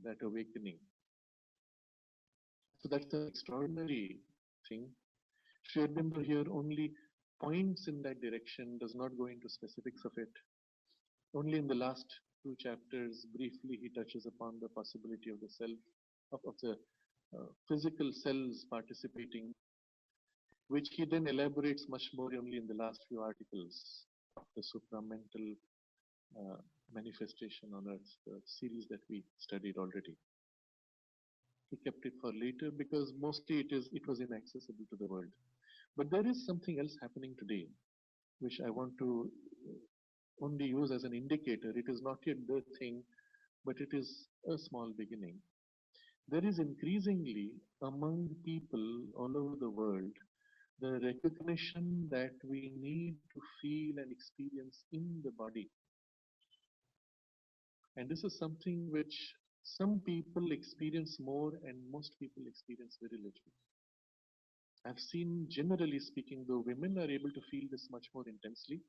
S1: that awakening. So that's an extraordinary thing. Sri Aurobindo here only points in that direction, does not go into specifics of it. Only in the last two chapters, briefly, he touches upon the possibility of the self, of the physical cells participating, which he then elaborates much more only in the last few articles of the supramental uh, manifestation on earth, the series that we studied already. He kept it for later because mostly it was inaccessible to the world. But there is something else happening today, which I want to only use as an indicator. It is not yet the thing, but it is a small beginning. There is increasingly among people all over the world the recognition that we need to feel and experience in the body. And this is something which some people experience more and most people experience very little. I've seen, generally speaking, though women are able to feel this much more intensely,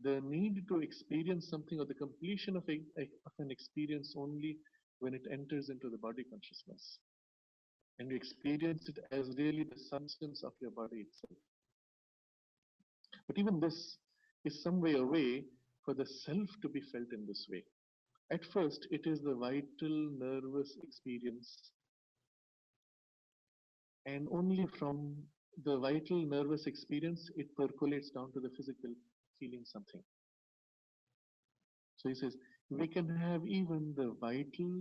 S1: the need to experience something or the completion of an experience only when it enters into the body consciousness. And you experience it as really the substance of your body itself. But even this is some way away for the self to be felt in this way. At first, it is the vital nervous experience, and only from the vital nervous experience it percolates down to the physical feeling something. So he says, we can have even the vital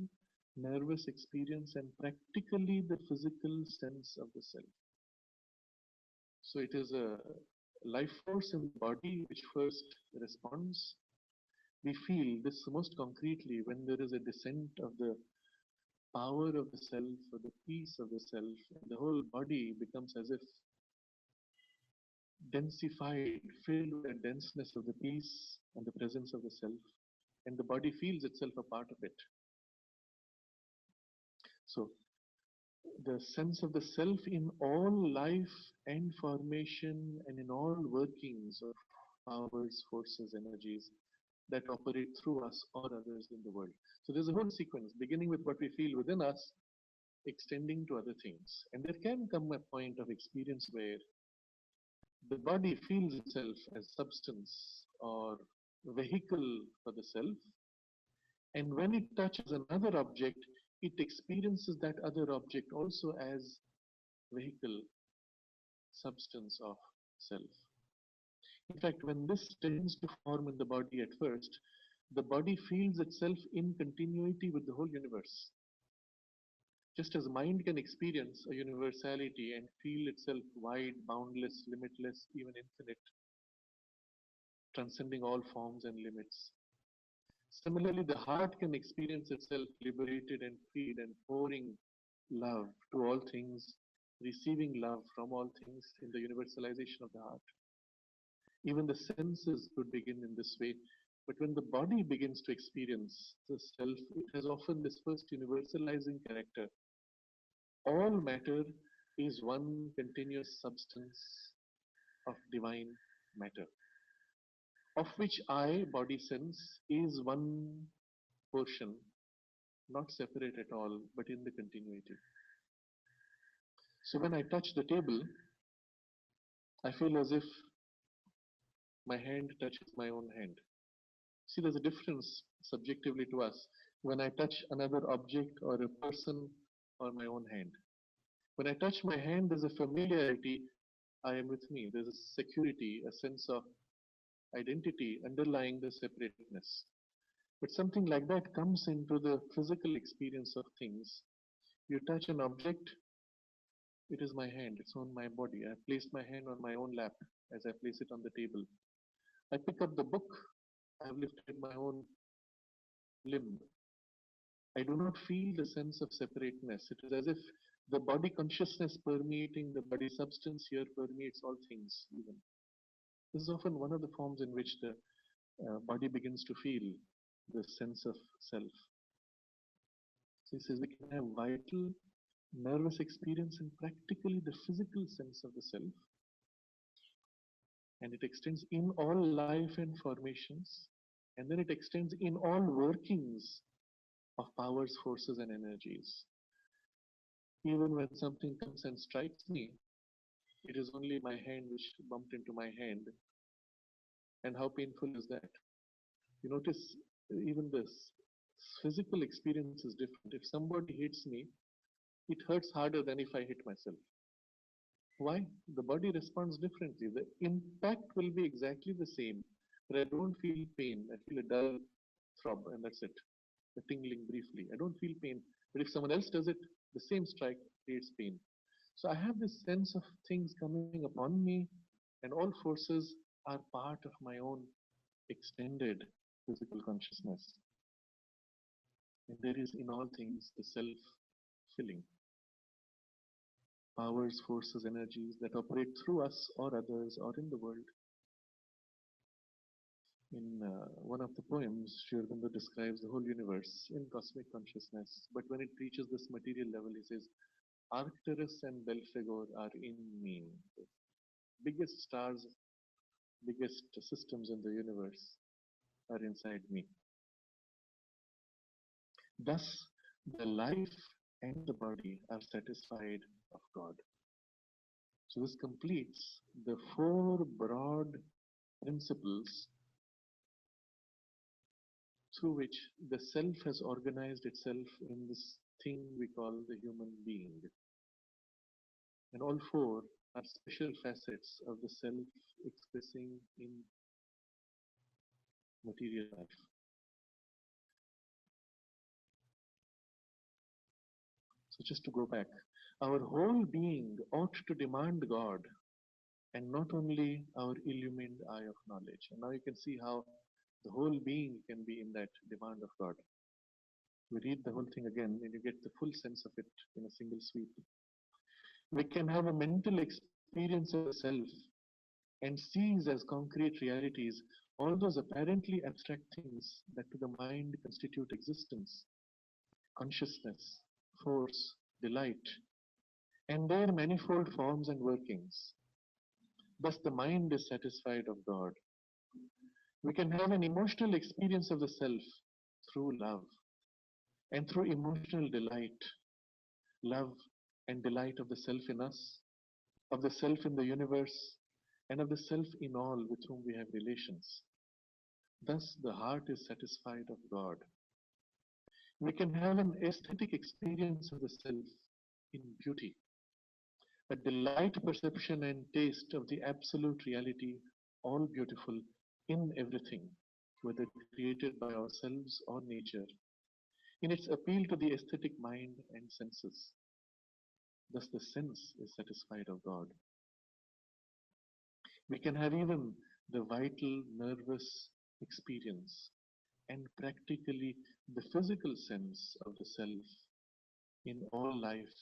S1: nervous experience and practically the physical sense of the self. So it is a life force in the body which first responds. We feel this most concretely when there is a descent of the power of the self or the peace of the self, and the whole body becomes as if densified, filled with the denseness of the peace and the presence of the self, and the body feels itself a part of it. So the sense of the self in all life and formation and in all workings of powers, forces, energies that operate through us or others in the world. So there's a whole sequence beginning with what we feel within us, extending to other things. And there can come a point of experience where the body feels itself as substance or vehicle for the self, and when it touches another object, it experiences that other object also as vehicle, substance of self. In fact, when this tends to form in the body at first, the body feels itself in continuity with the whole universe. Just as mind can experience a universality and feel itself wide, boundless, limitless, even infinite, transcending all forms and limits. Similarly, the heart can experience itself liberated and freed and pouring love to all things, receiving love from all things in the universalization of the heart. Even the senses could begin in this way. But when the body begins to experience the self, it has often this first universalizing character. All matter is one continuous substance of divine matter, of which I, body sense, is one portion, not separate at all, but in the continuity. So when I touch the table, I feel as if my hand touches my own hand. See, there's a difference subjectively to us when I touch another object or a person or my own hand. When I touch my hand, there's a familiarity. I am with me. There's a security, a sense of identity underlying the separateness. But something like that comes into the physical experience of things. You touch an object, it is my hand, it's on my body. I placed my hand on my own lap as I place it on the table. I pick up the book, I have lifted my own limb. I do not feel the sense of separateness. It is as if the body consciousness permeating the body substance here permeates all things, even. This is often one of the forms in which the body begins to feel the sense of self. So he says we can have vital nervous experience and practically the physical sense of the self, and it extends in all life and formations, and then it extends in all workings of powers, forces, and energies. Even when something comes and strikes me, it is only my hand which bumped into my hand. And how painful is that? You notice even this physical experience is different. If somebody hits me, it hurts harder than if I hit myself. Why? The body responds differently. The impact will be exactly the same, but I don't feel pain. I feel a dull throb, and that's it. A tingling briefly. I don't feel pain. But if someone else does it, the same strike creates pain. So I have this sense of things coming upon me, and all forces are part of my own extended physical consciousness. And there is in all things the self filling. Powers, forces, energies that operate through us or others or in the world. In one of the poems, Sri Aurobindo describes the whole universe in cosmic consciousness, but when it reaches this material level, he says, Arcturus and Belphegor are in me. The biggest stars, biggest systems in the universe are inside me. Thus, the life and the body are satisfied of God. So this completes the four broad principles through which the self has organized itself in this thing we call the human being. And all four are special facets of the self expressing in material life. So just to go back, our whole being ought to demand God and not only our illumined eye of knowledge. And now you can see how the whole being can be in that demand of God. We read the whole thing again and you get the full sense of it in a single sweep. We can have a mental experience of the self and seize as concrete realities all those apparently abstract things that to the mind constitute existence, consciousness, force, delight, and their manifold forms and workings. Thus the mind is satisfied of God. We can have an emotional experience of the self through love and through emotional delight, love and delight of the self in us, of the self in the universe, and of the self in all with whom we have relations. Thus the heart is satisfied of God. We can have an aesthetic experience of the self in beauty, a delight perception and taste of the absolute reality, all beautiful in everything, whether created by ourselves or nature. in its appeal to the aesthetic mind and senses. Thus, the sense is satisfied of God. We can have even the vital nervous experience and practically the physical sense of the self in all life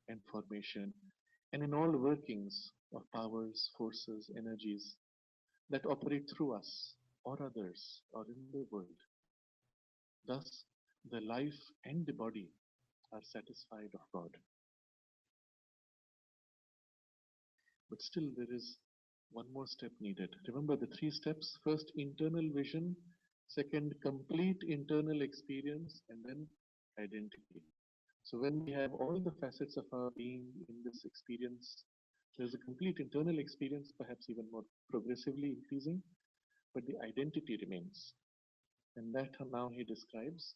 S1: and formation and in all workings of powers, forces, energies that operate through us or others or in the world. Thus, the life and the body are satisfied of God. But still, there is one more step needed. Remember the three steps: first, internal vision; second, complete internal experience; and then identity. So, when we have all the facets of our being in this experience, there's a complete internal experience, perhaps even more progressively increasing, but the identity remains. And that now he describes.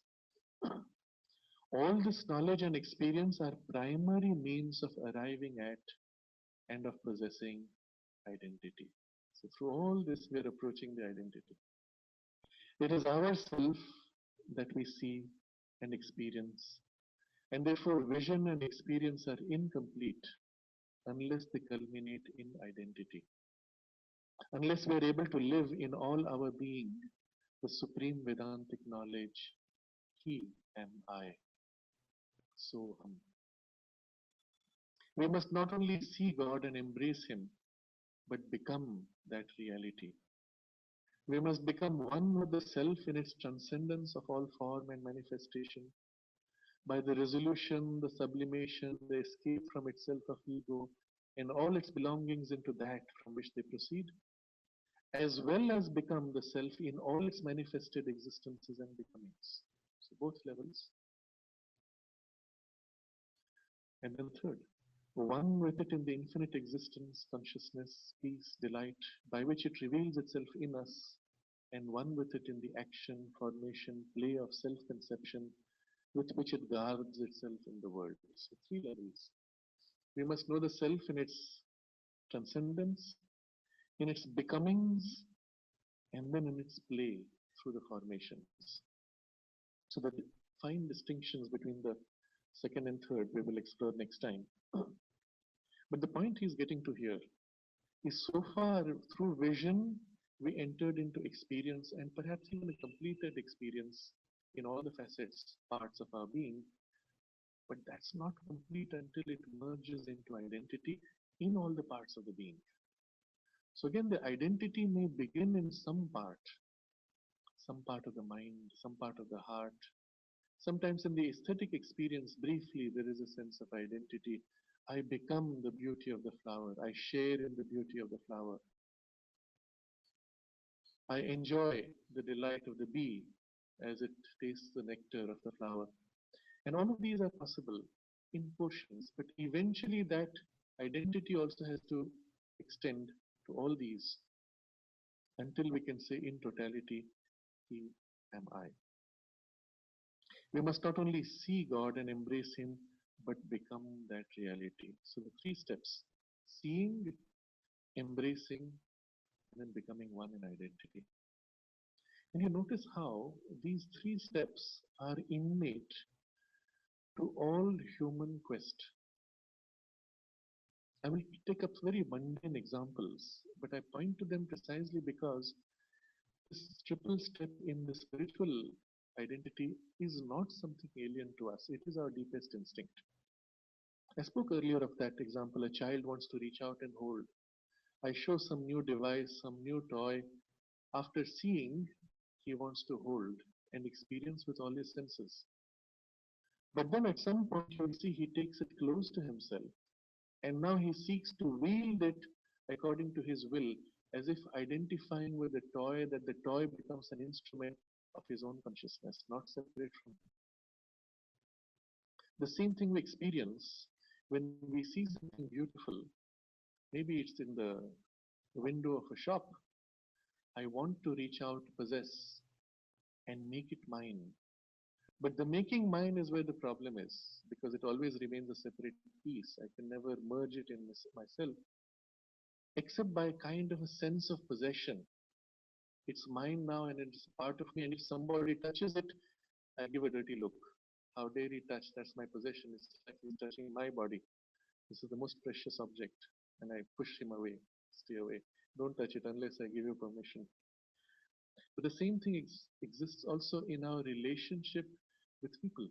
S1: All this knowledge and experience are primary means of arriving at and of possessing identity. So through all this, we are approaching the identity. It is ourself that we see and experience, and therefore vision and experience are incomplete unless they culminate in identity. Unless we are able to live in all our being the supreme Vedantic knowledge, He am I, so we must not only see God and embrace Him, but become that reality. We must become one with the self in its transcendence of all form and manifestation, by the resolution, the sublimation, the escape from itself of ego, and all its belongings into that from which they proceed, as well as become the self in all its manifested existences and becomings. So both levels. And then third, one with it in the infinite existence, consciousness, peace, delight, by which it reveals itself in us, and one with it in the action, formation, play of self-conception, with which it guards itself in the world. So three levels. We must know the self in its transcendence, in its becomings, and then in its play through the formations. So the fine distinctions between the second and third we will explore next time. But the point he's getting to here is, so far through vision we entered into experience, and perhaps even a completed experience in all the facets, parts of our being, but that's not complete until it merges into identity in all the parts of the being. So again, the identity may begin in some part of the mind, some part of the heart. Sometimes in the aesthetic experience, briefly, there is a sense of identity. I become the beauty of the flower. I share in the beauty of the flower. I enjoy the delight of the bee as it tastes the nectar of the flower. And all of these are possible in portions, but eventually that identity also has to extend to all these until we can say in totality, He am I. We must not only see God and embrace Him, but become that reality. So the three steps: seeing, embracing, and then becoming one in identity. And you notice how these three steps are innate to all human quest. I will take up very mundane examples, but I point to them precisely because this triple step in the spiritual identity is not something alien to us. It is our deepest instinct. I spoke earlier of that example. A child wants to reach out and hold. I show some new device, some new toy. After seeing, he wants to hold and experience with all his senses. But then at some point you will see he takes it close to himself, and now he seeks to wield it according to his will, as if identifying with the toy, that the toy becomes an instrument of his own consciousness, not separate from him. The same thing we experience when we see something beautiful. Maybe it's in the window of a shop. I want to reach out, possess, and make it mine. But the making mine is where the problem is, because it always remains a separate piece. I can never merge it in myself, except by a kind of a sense of possession. It's mine now and it's part of me, and if somebody touches it, I give a dirty look. How dare he touch? That's my possession. It's like he's touching my body. This is the most precious object. And I push him away. Stay away. Don't touch it unless I give you permission. But the same thing exists also in our relationship with people,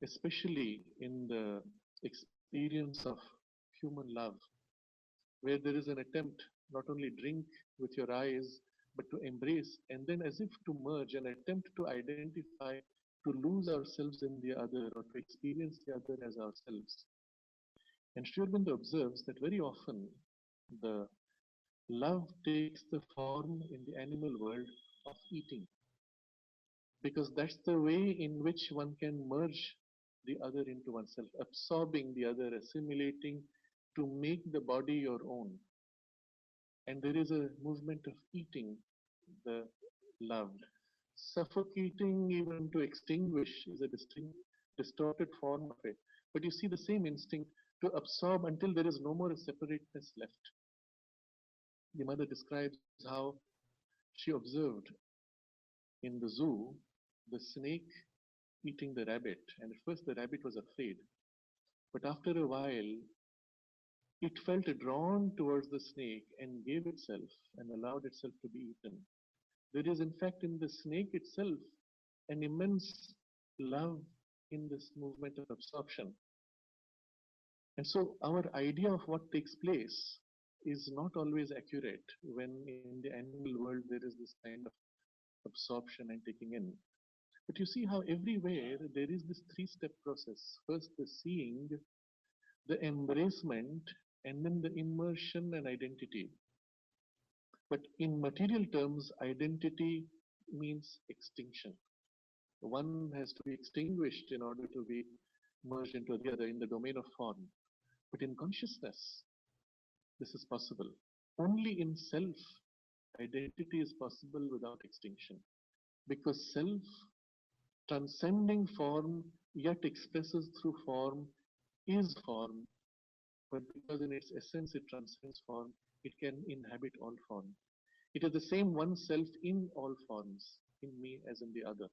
S1: especially in the experience of human love, where there is an attempt not only drink with your eyes, but to embrace and then as if to merge, an attempt to identify, to lose ourselves in the other or to experience the other as ourselves. And Sri Aurobindo observes that very often the love takes the form in the animal world of eating, because that's the way in which one can merge the other into oneself, absorbing the other, assimilating to make the body your own. And there is a movement of eating the loved. Suffocating, even to extinguish, is a distorted form of it. But you see the same instinct to absorb until there is no more separateness left. The mother describes how she observed in the zoo the snake eating the rabbit, and at first the rabbit was afraid, but after a while it felt drawn towards the snake and gave itself and allowed itself to be eaten. There is, in fact, in the snake itself an immense love in this movement of absorption. And so, our idea of what takes place is not always accurate when in the animal world there is this kind of absorption and taking in. But you see how everywhere there is this three-step process. First, the seeing, the embracement, and then the immersion and identity. But in material terms, identity means extinction. One has to be extinguished in order to be merged into the other in the domain of form. But in consciousness, this is possible. Only in self, identity is possible without extinction. Because self, transcending form, yet expresses through form, is form, but because in its essence it transcends form, it can inhabit all form. It is the same one self in all forms, in me as in the other.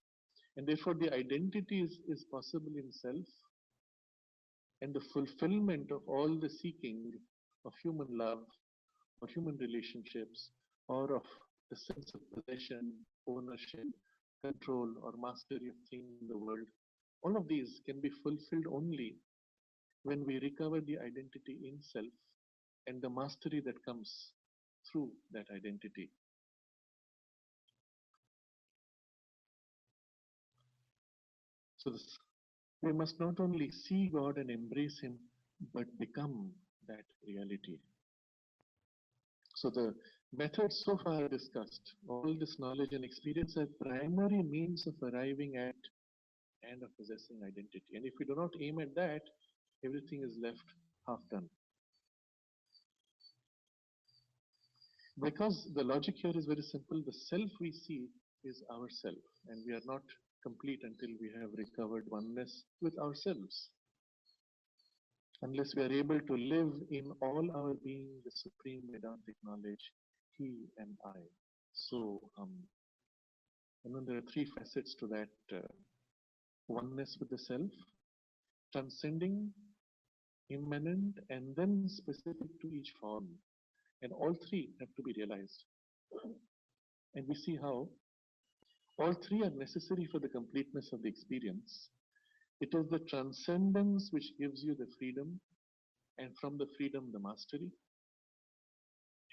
S1: And therefore the identity is possible in self, and the fulfillment of all the seeking of human love or human relationships or of the sense of possession, ownership, control or mastery of things in the world, all of these can be fulfilled only when we recover the identity in self and the mastery that comes through that identity. So we must not only see God and embrace Him, but become that reality. So the methods so far discussed, all this knowledge and experience are primary means of arriving at and of possessing identity. And if we do not aim at that, everything is left half done. Because the logic here is very simple, the self we see is ourself, and we are not complete until we have recovered oneness with ourselves. Unless we are able to live in all our being the supreme Vedantic knowledge, He and I. So, and then there are three facets to that oneness with the self, transcending, immanent, and then specific to each form. And all three have to be realized. And we see how all three are necessary for the completeness of the experience. It is the transcendence which gives you the freedom, and from the freedom, the mastery.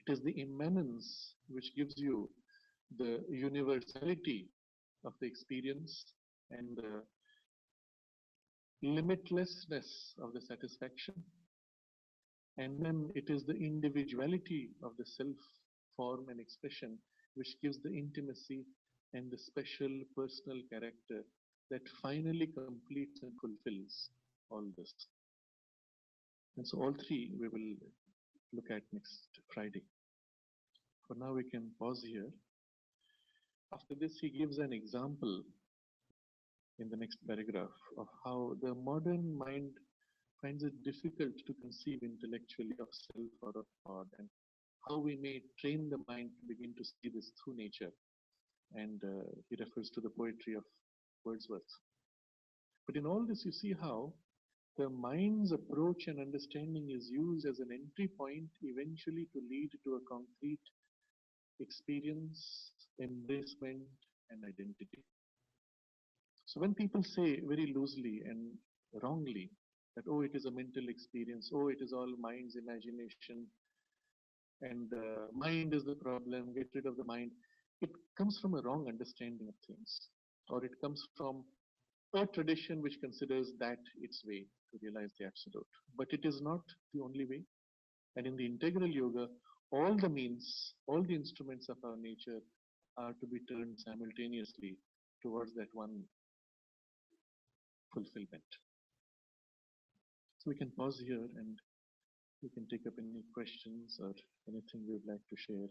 S1: It is the immanence which gives you the universality of the experience and the limitlessness of the satisfaction. And then it is the individuality of the self form and expression which gives the intimacy and the special personal character that finally completes and fulfills all this. And so all three we will look at next Friday. For now we can pause here. After this he gives an example in the next paragraph of how the modern mind finds it difficult to conceive intellectually of self or of God, and how we may train the mind to begin to see this through nature. And he refers to the poetry of Wordsworth. But in all this, you see how the mind's approach and understanding is used as an entry point eventually to lead to a concrete experience, embracement, and identity. So when people say very loosely and wrongly that, oh, it is a mental experience, oh, it is all mind's imagination, and the mind is the problem, get rid of the mind, it comes from a wrong understanding of things. Or it comes from a tradition which considers that its way to realize the absolute. But it is not the only way. And in the integral yoga, all the means, all the instruments of our nature are to be turned simultaneously towards that one fulfillment. So we can pause here and we can take up any questions or anything you'd like to share.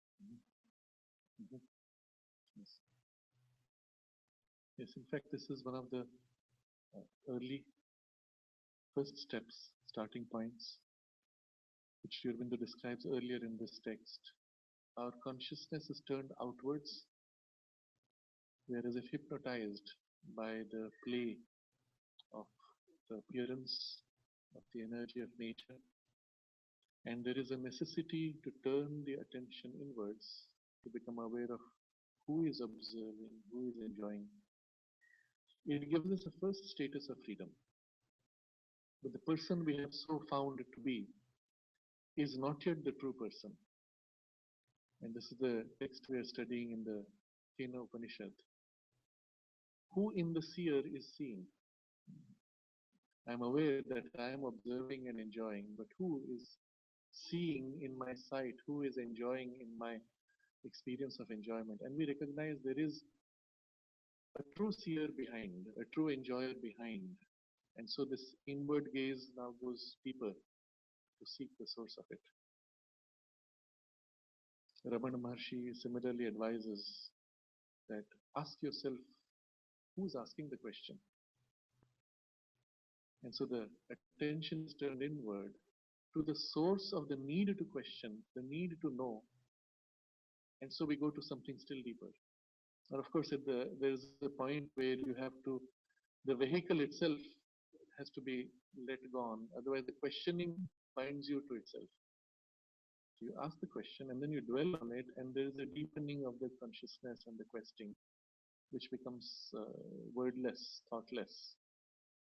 S1: Mhm, mhm. Yes. Yes, in fact, this is one of the early first steps, starting points, which Sri Aurobindo describes earlier in this text. Our consciousness is turned outwards. We are as if hypnotized by the play of the appearance of the energy of nature, and there is a necessity to turn the attention inwards to become aware of who is observing, who is enjoying. It gives us a first status of freedom. But the person we have so found to be is not yet the true person. And this is the text we are studying in the Kena Upanishad. Who in the seer is seeing? I am aware that I am observing and enjoying, but who is seeing in my sight? Who is enjoying in my experience of enjoyment? And we recognize there is a true seer behind, a true enjoyer behind. And so this inward gaze now goes deeper to seek the source of it. Ramana Maharshi similarly advises that ask yourself who's asking the question. And so the attention is turned inward to the source of the need to question, the need to know. And so we go to something still deeper. And of course, there's a point where you have to, the vehicle itself has to be let go on. Otherwise, the questioning binds you to itself. You ask the question and then you dwell on it, and there is a deepening of the consciousness and the questing, which becomes wordless, thoughtless,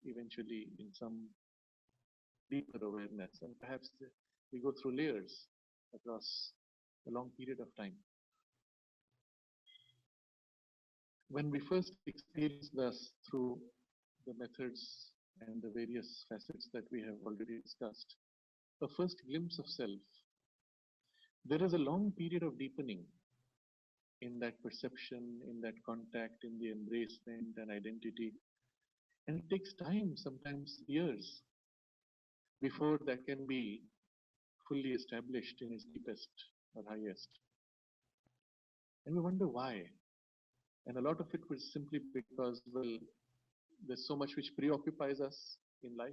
S1: eventually in some deeper awareness. And perhaps we go through layers across a long period of time. When we first experience this through the methods and the various facets that we have already discussed, a first glimpse of self, there is a long period of deepening in that perception, in that contact, in the embracement and identity. And it takes time, sometimes years, before that can be fully established in its deepest or highest. And we wonder why. And a lot of it was simply because, well, there's so much which preoccupies us in life.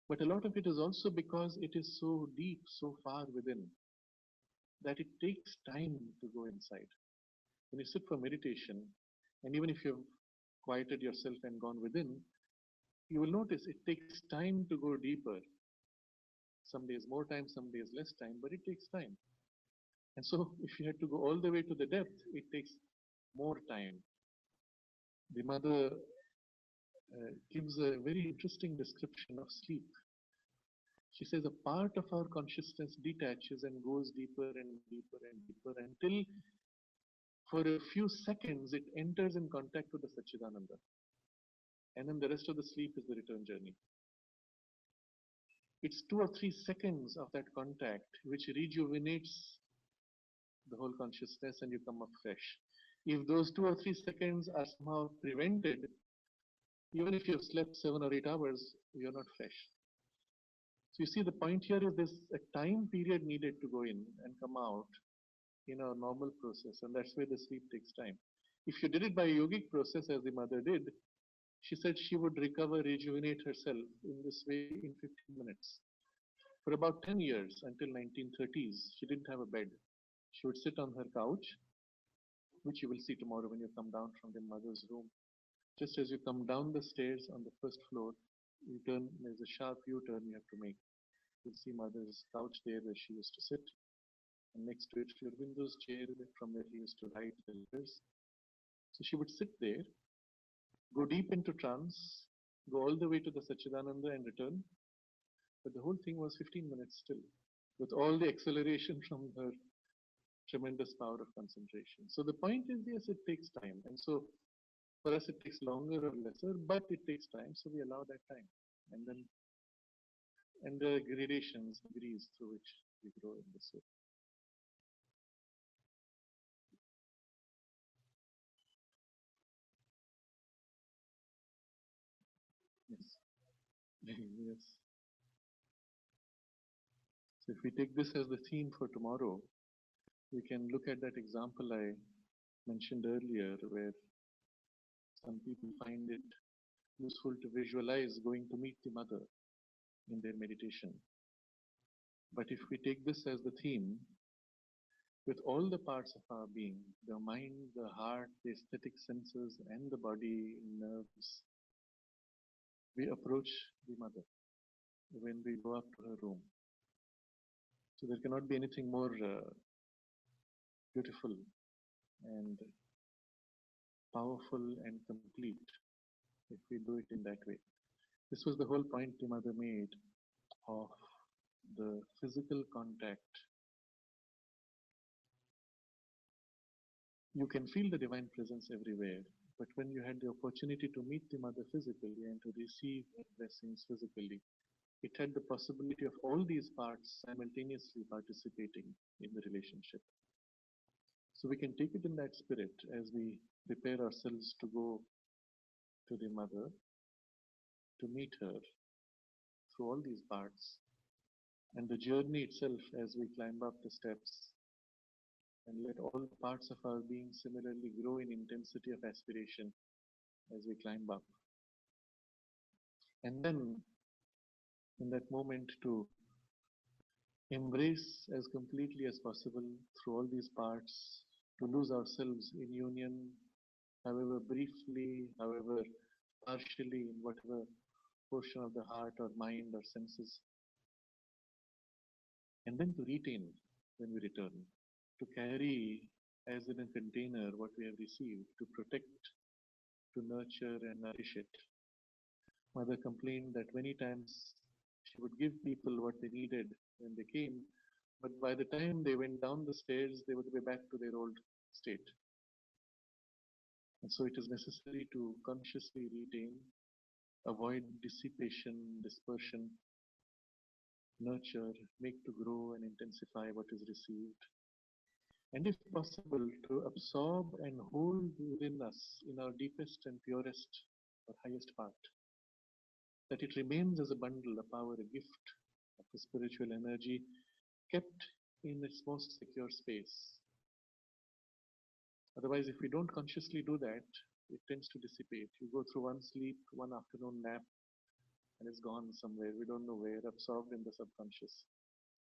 S1: But a lot of it is also because it is so deep, so far within, that it takes time to go inside. When you sit for meditation, and even if you've quieted yourself and gone within, you will notice it takes time to go deeper. Some days more time, some days less time, but it takes time. And so, if you had to go all the way to the depth, it takes more time. The mother gives a very interesting description of sleep. She says a part of our consciousness detaches and goes deeper and deeper and deeper until for a few seconds it enters in contact with the Sachidananda. And then the rest of the sleep is the return journey. It's 2 or 3 seconds of that contact which rejuvenates the whole consciousness and you come up fresh. If those 2 or 3 seconds are somehow prevented, even if you've slept 7 or 8 hours, you're not fresh. So you see, the point here is there's a time period needed to go in and come out in our normal process, and that's why the sleep takes time. If you did it by a yogic process, as the mother did, she said she would recover, rejuvenate herself in this way in 15 minutes. For about 10 years, until 1930s, she didn't have a bed. She would sit on her couch, which you will see tomorrow when you come down from the mother's room. Just as you come down the stairs on the first floor, you turn, there's a sharp U-turn you have to make. You'll see mother's couch there where she used to sit, and next to it, Sri Aurobindo's chair from where he used to write the letters. So she would sit there, go deep into trance, go all the way to the Sachidananda and return. But the whole thing was 15 minutes still, with all the acceleration from her tremendous power of concentration. So the point is, yes, it takes time. And so for us, it takes longer or lesser, but it takes time. So we allow that time. And then, and the gradations, degrees through which we grow in this way. Yes. Yes. So if we take this as the theme for tomorrow, we can look at that example I mentioned earlier, where some people find it useful to visualize going to meet the mother in their meditation. But if we take this as the theme, with all the parts of our being, the mind, the heart, the aesthetic senses, and the body, nerves, we approach the mother when we go up to her room. So there cannot be anything more beautiful and powerful and complete if we do it in that way. This was the whole point the mother made of the physical contact. You can feel the divine presence everywhere, but when you had the opportunity to meet the mother physically and to receive blessings physically, it had the possibility of all these parts simultaneously participating in the relationship. So we can take it in that spirit as we prepare ourselves to go to the mother, to meet her through all these parts, and the journey itself as we climb up the steps, and let all the parts of our being similarly grow in intensity of aspiration as we climb up. And then, in that moment, to embrace as completely as possible through all these parts, to lose ourselves in union, however briefly, however partially, in whatever portion of the heart or mind or senses, and then to retain when we return, to carry as in a container what we have received, to protect, to nurture and nourish it. Mother complained that many times she would give people what they needed when they came, but by the time they went down the stairs, they would be back to their old state. And so it is necessary to consciously retain, avoid dissipation, dispersion, nurture, make to grow and intensify what is received. And if possible, to absorb and hold within us in our deepest and purest or highest part, that it remains as a bundle, a power, a gift of the spiritual energy kept in its most secure space. Otherwise, if we don't consciously do that, it tends to dissipate. You go through one sleep, one afternoon nap, and it's gone somewhere. We don't know where, absorbed in the subconscious.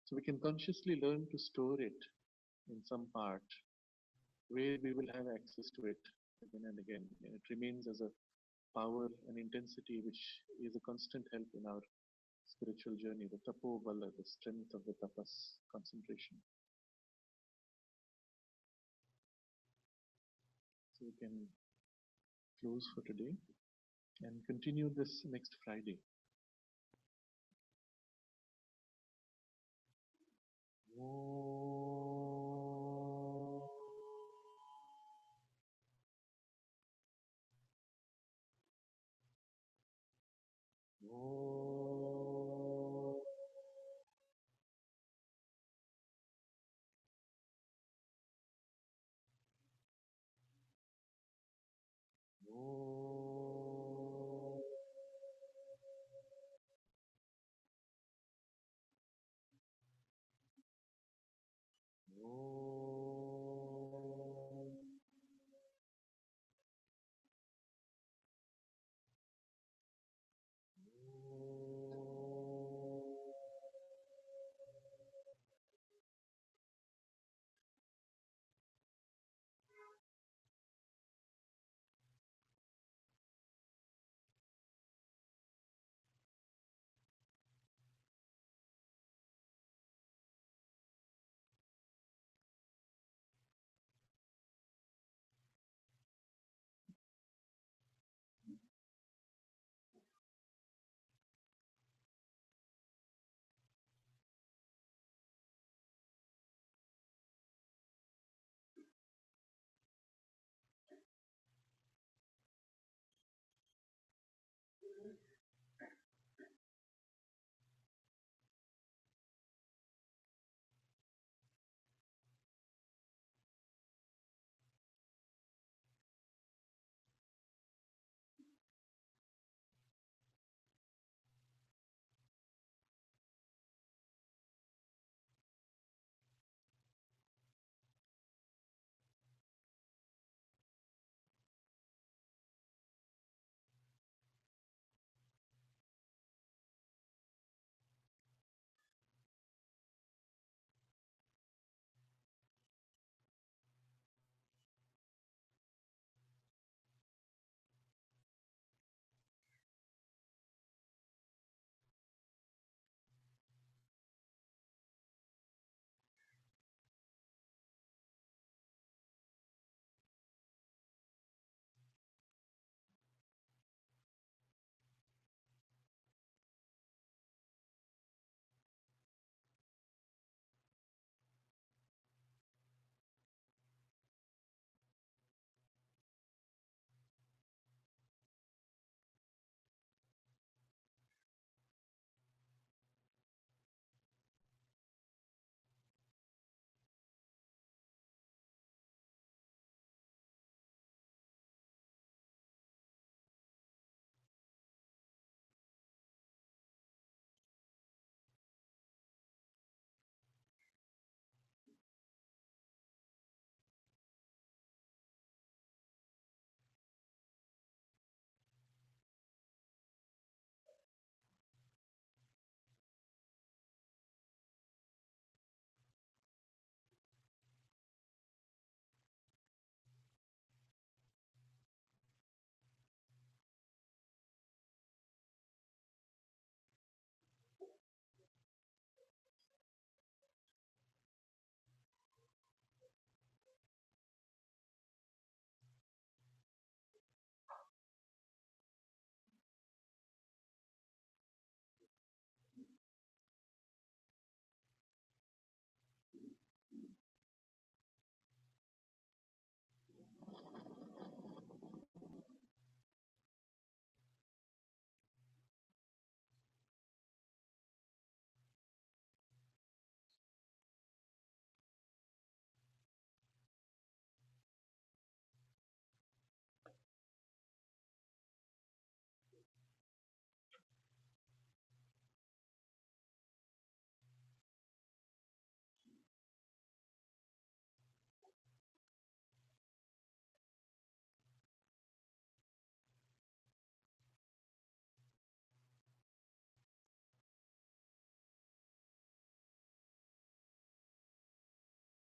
S1: So we can consciously learn to store it in some part where we will have access to it again and again. And it remains as a power and intensity which is a constant help in our spiritual journey, the tapo bala, the strength of the tapas, concentration. So we can close for today and continue this next Friday. Om